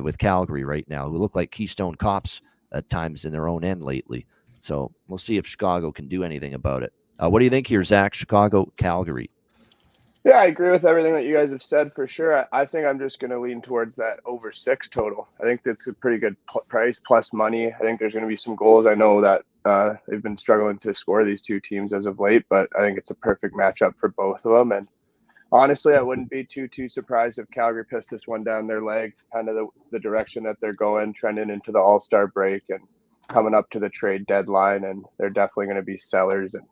with Calgary right now, who look like Keystone Cops at times in their own end lately. So we'll see if Chicago can do anything about it. What do you think here, Zach? Chicago, Calgary. Yeah, I agree with everything that you guys have said for sure. I think I'm just going to lean towards that over 6 total. I think that's a pretty good price plus money. I think there's going to be some goals. I know that they've been struggling to score, these two teams, as of late, but I think it's a perfect matchup for both of them. And honestly, I wouldn't be too surprised if Calgary pissed this one down their leg, kind of the direction that they're going, trending into the All-Star break and coming up to the trade deadline, and they're definitely going to be sellers. And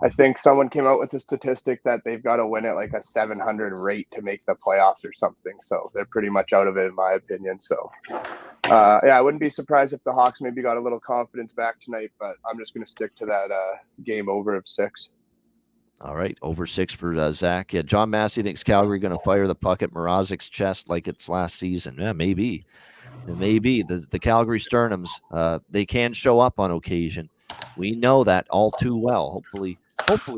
I think someone came out with a statistic that they've got to win at like a 700 rate to make the playoffs or something. So they're pretty much out of it, in my opinion. So, I wouldn't be surprised if the Hawks maybe got a little confidence back tonight, but I'm just going to stick to that game over of 6. All right, over 6 for Zach. Yeah, John Massey thinks Calgary going to fire the puck at Mrazek's chest like it's last season. Yeah, maybe. It may be. The Calgary Sternums, they can show up on occasion. We know that all too well. Hopefully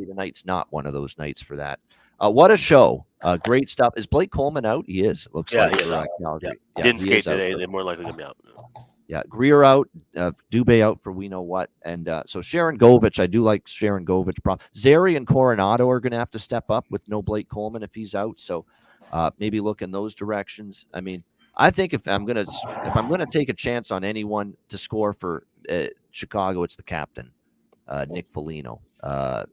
tonight's not one of those nights for that. What a show. Great stuff. Is Blake Coleman out? He is, it looks Yeah, like, he is for out. Calgary. Yeah, Didn't he skate is out today. for- They're more likely going to be out. Yeah, Greer out, Dubé out for we know what. And so Sharon Govich, I do like Sharon Govich. Zary and Coronado are going to have to step up with no Blake Coleman if he's out. So maybe look in those directions. I mean, I think if I'm gonna take a chance on anyone to score for Chicago, it's the captain, Nick Foligno.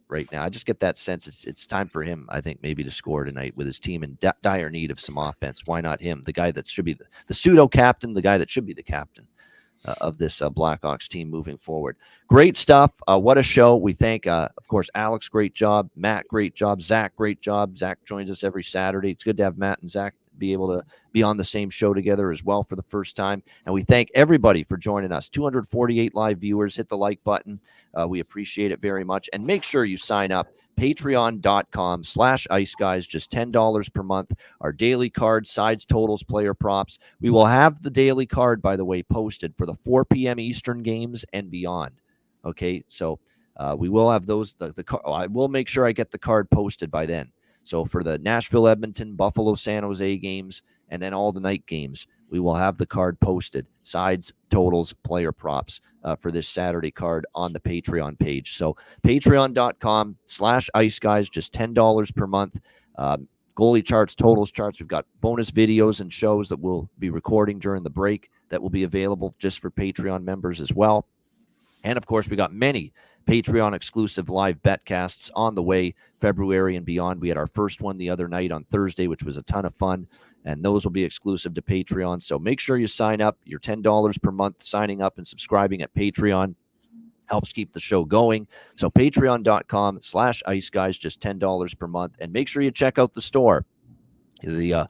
Right now, I just get that sense it's time for him. I think maybe to score tonight with his team in dire need of some offense. Why not him? The guy that should be the pseudo captain, the guy that should be the captain of this Blackhawks team moving forward. Great stuff. What a show. We thank, of course, Alex, great job. Matt, great job. Zach, great job. Zach joins us every Saturday. It's good to have Matt and Zach be able to be on the same show together as well for the first time. And we thank everybody for joining us. 248 live viewers. Hit the like button. We appreciate it very much. And make sure you sign up. Patreon.com/IceGuys, just $10 per month. Our daily card, sides, totals, player props. We will have the daily card, by the way, posted for the 4 p.m. Eastern games and beyond. Okay, so we will have those. I will make sure I get the card posted by then. So for the Nashville, Edmonton, Buffalo, San Jose games, and then all the night games, we will have the card posted. Sides, totals, player props for this Saturday card on the Patreon page. So patreon.com/IceGuys, just $10 per month. Goalie charts, totals charts. We've got bonus videos and shows that we'll be recording during the break that will be available just for Patreon members as well. And, of course, we got many Patreon-exclusive live betcasts on the way, February and beyond. We had our first one the other night on Thursday, which was a ton of fun, and those will be exclusive to Patreon. So make sure you sign up. Your $10 per month signing up and subscribing at Patreon helps keep the show going. So patreon.com/IceGuys, just $10 per month. And make sure you check out the store. The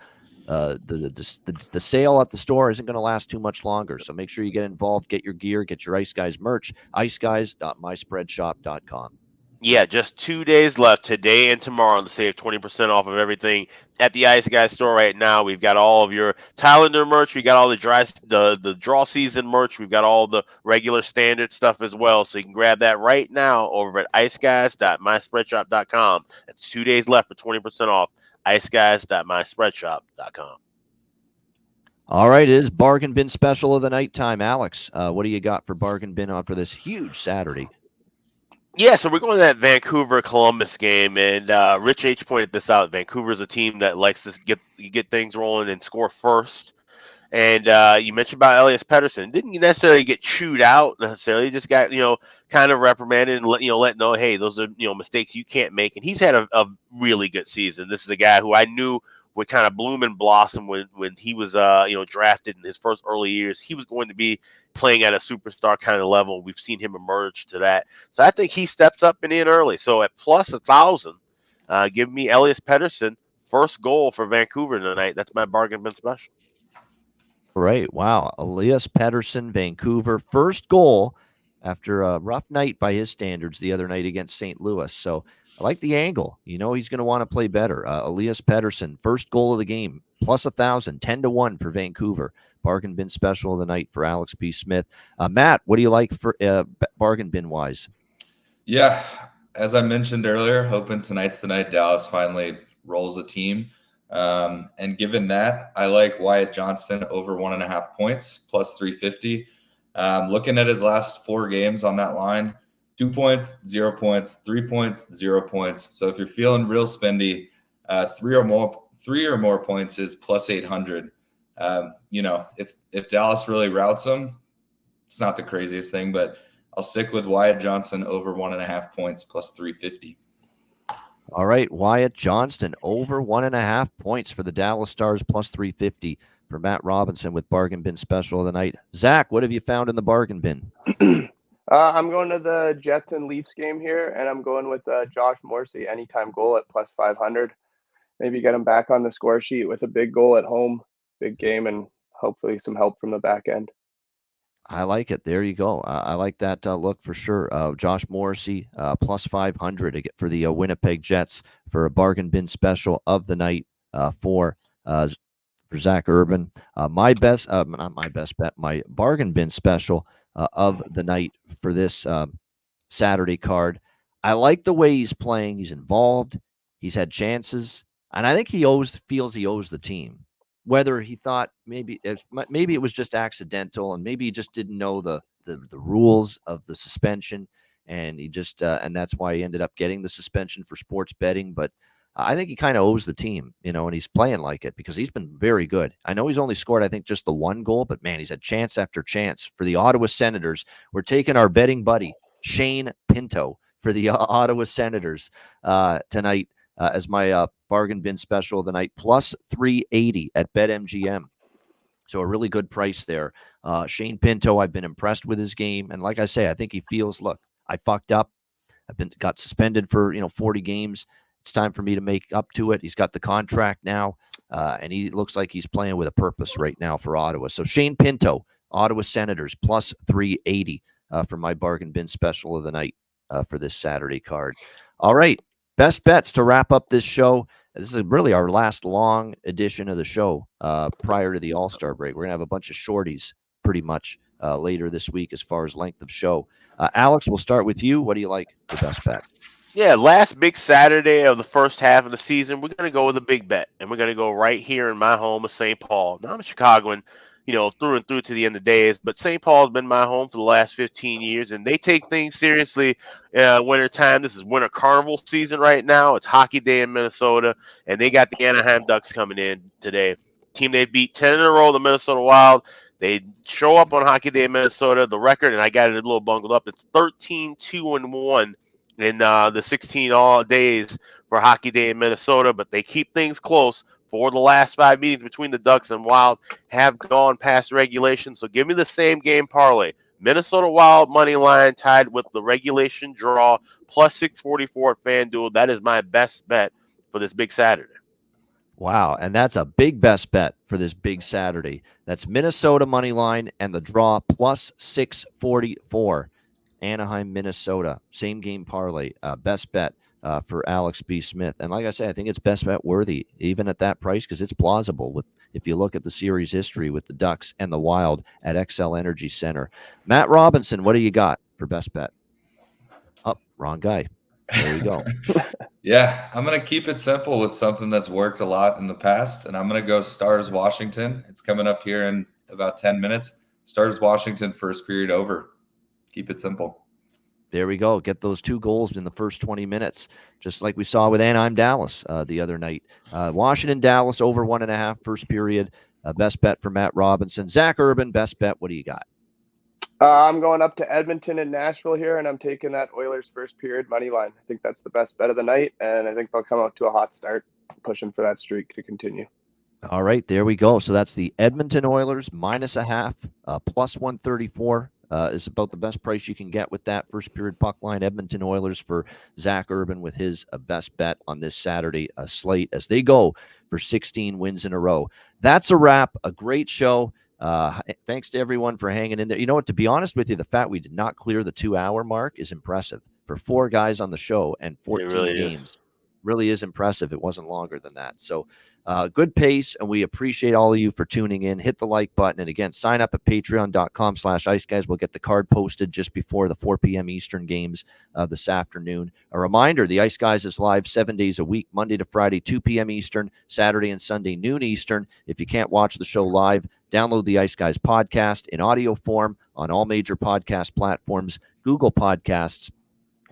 sale at the store isn't going to last too much longer. So make sure you get involved, get your gear, get your Ice Guys merch, iceguys.myspreadshop.com. Yeah, just 2 days left, today and tomorrow, to save 20% off of everything at the Ice Guys store right now. We've got all of your Tylander merch. We got all the draw season merch. We've got all the regular standard stuff as well. So you can grab that right now over at iceguys.myspreadshop.com. That's 2 days left for 20% off. iceguys.myspreadshop.com. All right, it is Bargain Bin Special of the night time. Alex, what do you got for Bargain Bin on for this huge Saturday? Yeah, so we're going to that Vancouver-Columbus game, and Rich H pointed this out. Vancouver's a team that likes to get things rolling and score first. And you mentioned about Elias Pettersson. Didn't necessarily get chewed out necessarily. Just got, kind of reprimanded and let know, hey, those are, mistakes you can't make. And he's had a really good season. This is a guy who I knew would kind of bloom and blossom when he was, drafted in his first early years. He was going to be playing at a superstar kind of level. We've seen him emerge to that. So I think he steps up and in early. So at plus 1,000, give me Elias Pettersson, first goal for Vancouver tonight. That's my bargain bin special. Right. Wow. Elias Pettersson, Vancouver, first goal after a rough night by his standards the other night against St. Louis. So I like the angle. He's going to want to play better. Elias Pettersson, first goal of the game, plus 1,000, 10-1 for Vancouver. Bargain bin special of the night for Alex B. Smith. Matt, what do you like for bargain bin wise? Yeah, as I mentioned earlier, hoping tonight's the night Dallas finally rolls a team. And given that, I like Wyatt Johnston over 1.5 points, plus 350. Looking at his last 4 games on that line, 2 points, 0 points, 3 points, 0 points. So if you're feeling real spendy, 3 or more points is plus 800. If Dallas really routes them, it's not the craziest thing, but I'll stick with Wyatt Johnston over 1.5 points, plus 350. All right, Wyatt Johnston over 1.5 points for the Dallas Stars, plus 350 for Matt Robinson with bargain bin special of the night. Zach, what have you found in the bargain bin? I'm going to the Jets and Leafs game here, and I'm going with Josh Morrissey, anytime goal at plus 500. Maybe get him back on the score sheet with a big goal at home, big game, and hopefully some help from the back end. I like it. There you go. I like that look for sure. Josh Morrissey plus 500 for the Winnipeg Jets for a bargain bin special of the night for Zach Urban. My best, not my best bet, my bargain bin special of the night for this Saturday card. I like the way he's playing. He's involved. He's had chances, and I think he feels he owes the team. Whether he thought maybe it was just accidental, and maybe he just didn't know the rules of the suspension, and he just and that's why he ended up getting the suspension for sports betting. But I think he kind of owes the team, and he's playing like it because he's been very good. I know he's only scored, I think, just the one goal, but man, he's had chance after chance for the Ottawa Senators. We're taking our betting buddy Shane Pinto for the Ottawa Senators tonight as my bargain bin special of the night, plus 380 at BetMGM. So a really good price there. Shane Pinto, I've been impressed with his game. And like I say, I think he feels, look, I fucked up. Got suspended for 40 games. It's time for me to make up to it. He's got the contract now, and he looks like he's playing with a purpose right now for Ottawa. So Shane Pinto, Ottawa Senators, plus 380 for my bargain bin special of the night for this Saturday card. All right, best bets to wrap up this show. This is really our last long edition of the show prior to the All-Star break. We're going to have a bunch of shorties pretty much later this week as far as length of show. Alex, we'll start with you. What do you like for best bet? Yeah, last big Saturday of the first half of the season, we're going to go with a big bet, and we're going to go right here in my home of St. Paul. Now, I'm a Chicagoan, through and through to the end of days, but St. Paul's been my home for the last 15 years, and they take things seriously winter time. This is winter carnival season right now. It's hockey day in Minnesota, and they got the Anaheim Ducks coming in today. Team they beat 10 in a row, the Minnesota Wild. They show up on hockey day in Minnesota. The record, and I got it a little bungled up, it's 13-2-1. In the 16 all days for Hockey Day in Minnesota, but they keep things close. For the last 5 meetings between the Ducks and Wild have gone past regulation. So give me the same game parlay. Minnesota Wild money line tied with the regulation draw plus 644 at FanDuel. That is my best bet for this big Saturday. Wow, and that's a big best bet for this big Saturday. That's Minnesota money line and the draw plus 644. Anaheim, Minnesota, same game parlay, best bet for Alex B. Smith. And like I said, I think it's best bet worthy, even at that price, because it's plausible if you look at the series history with the Ducks and the Wild at XL Energy Center. Matt Robinson, what do you got for best bet? Oh, wrong guy. There you go. Yeah, I'm going to keep it simple with something that's worked a lot in the past, and I'm going to go Stars Washington. It's coming up here in about 10 minutes. Stars Washington first period over. Keep it simple. There we go. Get those 2 goals in the first 20 minutes, just like we saw with Anaheim Dallas the other night. Washington Dallas over 1.5 first period. Best bet for Matt Robinson. Zach Urban, best bet. What do you got? I'm going up to Edmonton and Nashville here, and I'm taking that Oilers first period money line. I think that's the best bet of the night, and I think they'll come out to a hot start, pushing for that streak to continue. All right, there we go. So that's the Edmonton Oilers -0.5, plus 134. Is about the best price you can get with that first period puck line. Edmonton Oilers for Zach Urban with his best bet on this Saturday slate as they go for 16 wins in a row. That's a wrap. A great show. Thanks to everyone for hanging in there. You know what? To be honest with you, the fact we did not clear the 2-hour mark is impressive for 4 guys on the show and 14 games. Really is impressive. It wasn't longer than that. So good pace, and we appreciate all of you for tuning in. Hit the like button, and again, sign up at patreon.com/iceguys. We'll get the card posted just before the 4 p.m. Eastern games this afternoon. A reminder, the Ice Guys is live 7 days a week, Monday to Friday, 2 p.m. Eastern, Saturday and Sunday, noon Eastern. If you can't watch the show live, download the Ice Guys podcast in audio form on all major podcast platforms, Google Podcasts,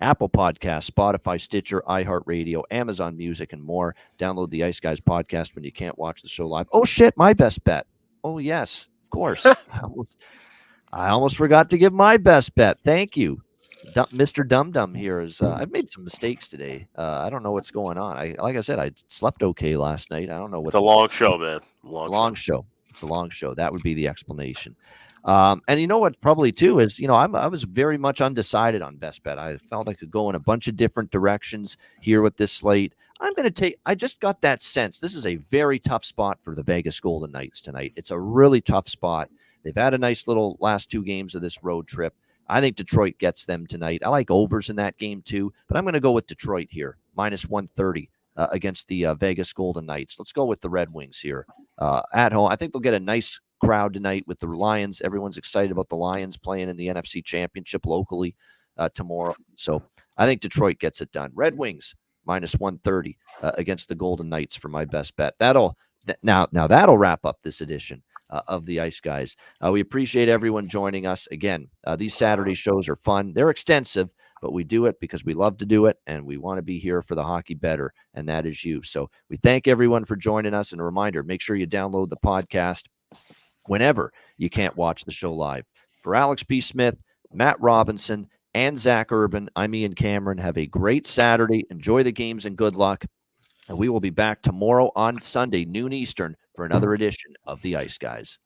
Apple Podcasts, Spotify, Stitcher, iHeartRadio, Amazon Music, and more. Download the Ice Guys podcast when you can't watch the show live. Oh, shit, my best bet. Oh, yes, of course. I almost forgot to give my best bet. Thank you. Mr. Dum Dum here is. I've made some mistakes today. I don't know what's going on. Like I said, I slept okay last night. I don't know what. It's a long show, man. Long show. It's a long show. That would be the explanation. And you know what, probably too, is, I was very much undecided on best bet. I felt I could go in a bunch of different directions here with this slate. I just got that sense. This is a very tough spot for the Vegas Golden Knights tonight. It's a really tough spot. They've had a nice little last 2 games of this road trip. I think Detroit gets them tonight. I like overs in that game too, but I'm going to go with Detroit here, minus 130 against the Vegas Golden Knights. Let's go with the Red Wings here at home. I think they'll get a nice crowd tonight with the Lions. Everyone's excited about the Lions playing in the NFC Championship locally tomorrow. So I think Detroit gets it done. Red Wings minus 130 against the Golden Knights for my best bet. Now that'll wrap up this edition of the Ice Guys. We appreciate everyone joining us. Again, these Saturday shows are fun. They're extensive, but we do it because we love to do it, and we want to be here for the hockey better, and that is you. So we thank everyone for joining us, and a reminder, make sure you download the podcast whenever you can't watch the show live. For Alex B. Smith, Matt Robinson, and Zach Urban, I'm Ian Cameron. Have a great Saturday. Enjoy the games, and good luck. And we will be back tomorrow on Sunday, noon Eastern, for another edition of the Ice Guys.